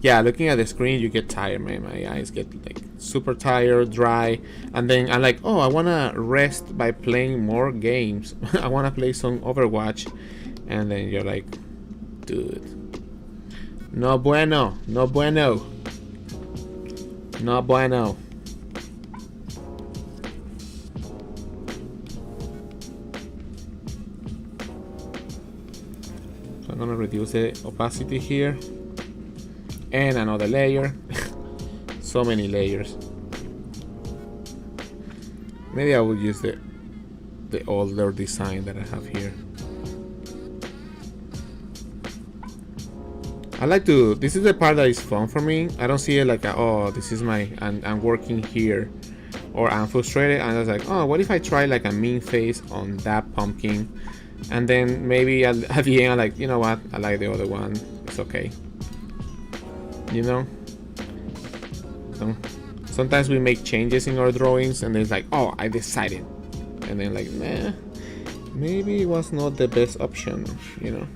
Yeah, looking at the screen, you get tired, man. My eyes get like super tired, dry, and then I'm like, oh, I wanna rest by playing more games. I wanna play some Overwatch, and then you're like, dude, no bueno, no bueno, no bueno. So I'm gonna reduce the opacity here. And another layer. So many layers. Maybe I will use the older design that I have here. I like to, this is the part that is fun for me. I don't see it like oh, this is my, I'm working here, or I'm frustrated and I was like, oh, what if I try like a mean face on that pumpkin, and then maybe at the end I'm like, you know what, I like the other one, it's okay. You know, so sometimes we make changes in our drawings and it's like, oh, I decided, and then like, nah, maybe it was not the best option, you know.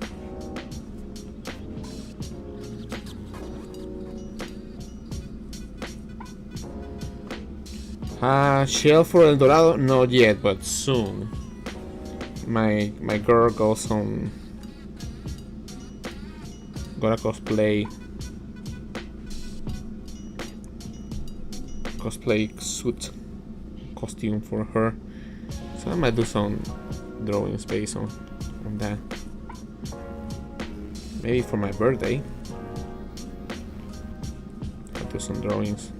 Shell for El Dorado, not yet, but soon. My girl goes on, gonna cosplay suit costume for her, so I might do some drawing space on that, maybe for my birthday. I'll do some drawings,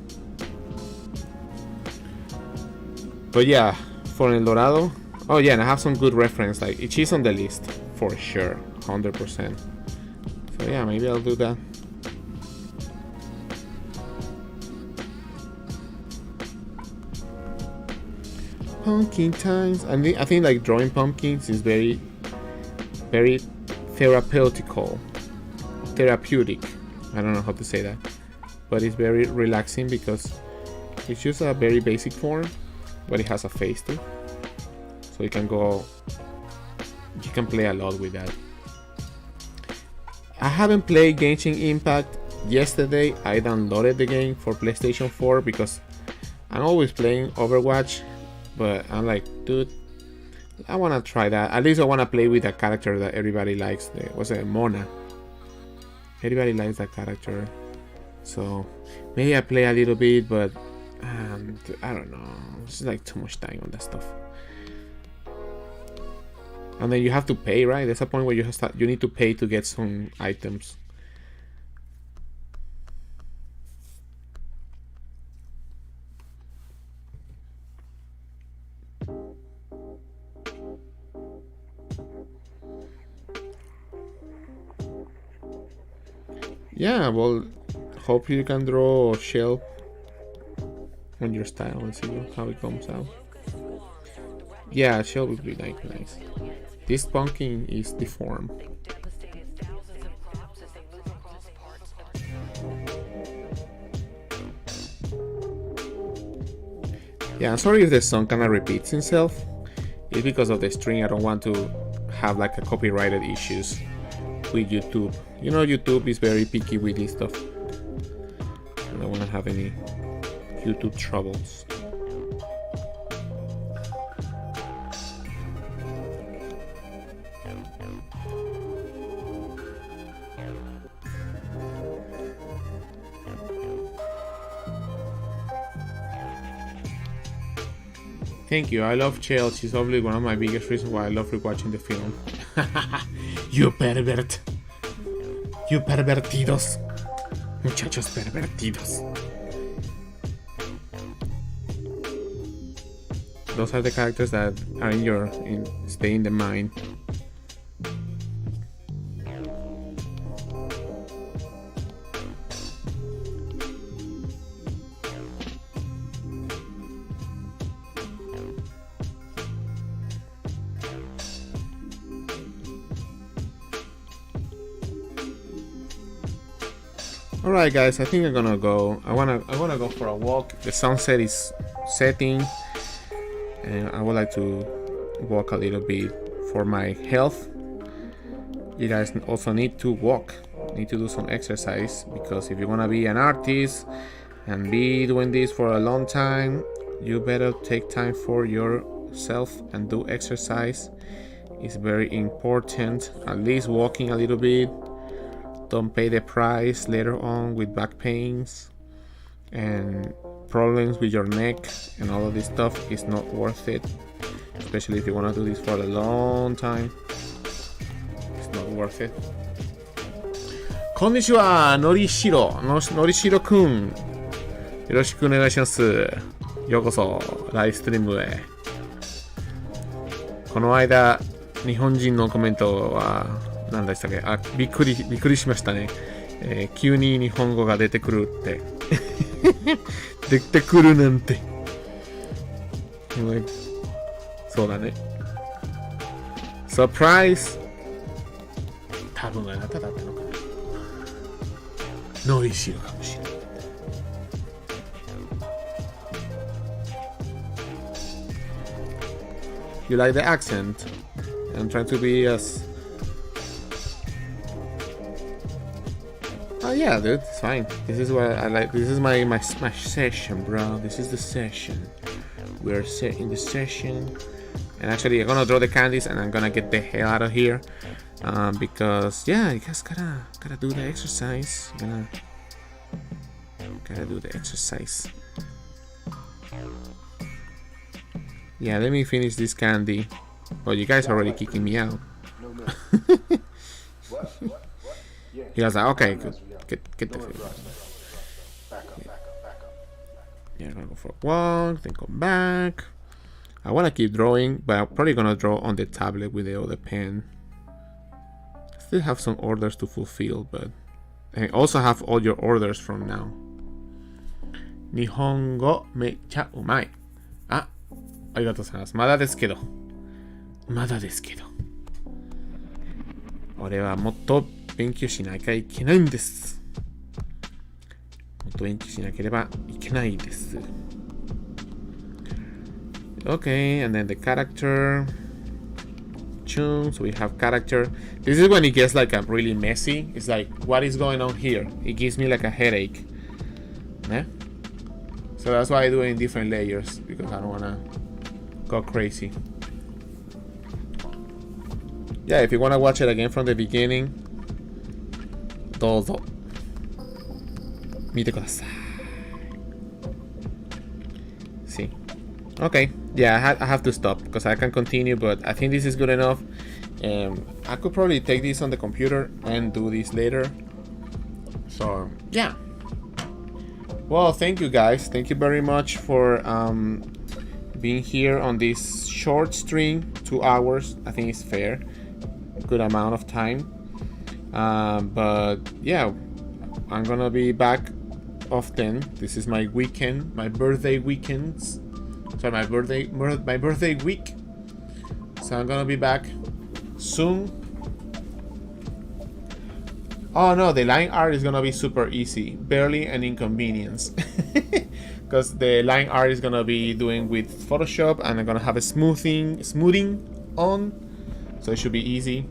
but yeah, for El Dorado, oh yeah, and I have some good reference, like she's on the list for sure, 100%. So yeah, maybe I'll do that. Pumpkin times. I think like drawing pumpkins is very therapeutic. I don't know how to say that, but it's very relaxing because it's just a very basic form, but it has a face too, so you can play a lot with that. I haven't played Genshin Impact. Yesterday I downloaded the game for PlayStation 4 because I'm always playing Overwatch. But I'm like, dude, I want to try that. At least I want to play with a character that everybody likes. What's it, Mona? Everybody likes that character. So maybe I play a little bit, but I don't know. It's like too much time on that stuff. And then you have to pay, right? There's a point where you need to pay to get some items. Yeah, well, hope you can draw a shell on your style and see how it comes out. Yeah, shell would be like nice. This pumpkin is deformed. Yeah, I'm sorry if the song kinda repeats itself. It's because of the string. I don't want to have like a copyrighted issues with YouTube. You know, YouTube is very picky with this stuff. I don't want to have any YouTube troubles. Thank you. I love Chell. She's probably one of my biggest reasons why I love rewatching the film. You pervert. You pervertidos. Muchachos pervertidos. Those are the characters that are stay in the mind. Alright guys, I think I'm gonna go. I wanna go for a walk. The sunset is setting and I would like to walk a little bit for my health. you guys also need to walk, need to do some exercise, because if you want to be an artist and be doing this for a long time, you better take time for yourself and do exercise. It's very important. At least walking a little bit. Don't pay the price later on with back pains and problems with your neck and all of this stuff. Is not worth it, especially if you want to do this for a long time. It's not worth it. Konnichiwa, Norishiro kun. よろしくお願いします。ようこそライブストリームへ。この間日本人のコメントは何でしたっけ？びっくりしましたね。急に日本語が出てくるって出てくるなんて。そうだね。サプライズ。多分あなただったのかな。ノリシロかもしれない。You like the accent? I'm trying to be as... Oh yeah, dude, it's fine. This is what I like. This is my session, bro. This is the session. We're in the session. And actually, I'm gonna draw the candies and I'm gonna get the hell out of here. Because, yeah, you guys gotta do the exercise. Gotta do the exercise. Yeah, let me finish this candy. Oh, you guys are already kicking me out. He was like, okay, good. Get the food. Yeah, I'm gonna go for a walk, then come back. I wanna keep drawing, but I'm probably gonna draw on the tablet with the other pen. I still have some orders to fulfill, but I also have all your orders from now. Nihongo mecha umai. ありがとうございます。まだですけど。俺はもっと勉強しなきゃいけないんです。もっと勉強しなければいけないです。Okay, and then the character. Chun, so we have character. This is when it gets like a really messy. It's like, what is going on here? It gives me like a headache. Yeah? So that's why I do it in different layers, because I don't wanna go crazy. Yeah, if you want to watch it again from the beginning, どうぞ見てください. See? Okay, yeah, I have to stop because I can continue, but I think this is good enough. I could probably take this on the computer and do this later. So, yeah. Well, thank you guys. Thank you very much for being here on this short stream. 2 hours, I think it's fair. Good amount of time. But yeah, I'm gonna be back often. This is my weekend, my birthday weekends. Sorry, my birthday week. So I'm gonna be back soon. Oh no, the line art is gonna be super easy, barely an inconvenience. Because the line art is gonna be doing with Photoshop, and I'm gonna have a smoothing on, so it should be easy.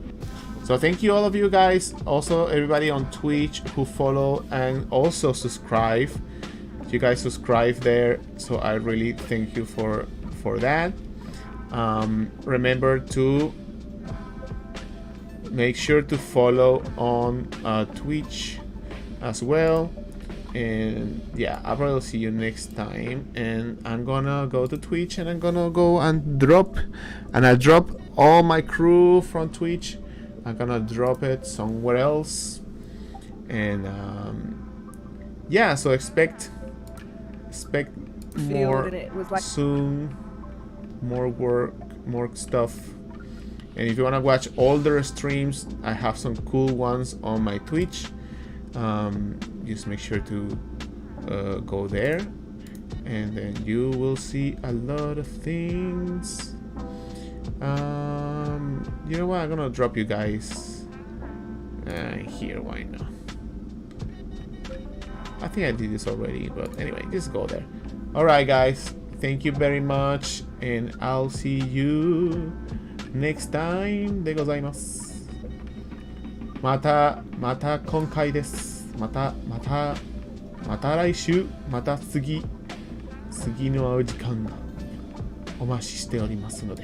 So thank you all of you guys, also everybody on Twitch who follow and also subscribe. You guys subscribe there, so I really thank you for that. Remember to make sure to follow on Twitch as well. And yeah, I'll probably see you next time. And I'm gonna go to Twitch and I'm gonna go and drop. And I drop all my crew from Twitch. I'm gonna drop it somewhere else. And yeah, so expect more soon. More work, more stuff. And if you wanna watch older streams, I have some cool ones on my Twitch. Just make sure to go there, and then you will see a lot of things. You know what? I'm gonna drop you guys here. Why not? I think I did this already, but anyway, just go there. Alright guys, thank you very much, and I'll see you next time. でございます。また今回です。また来週、また次のお時間お待ちしておりますので。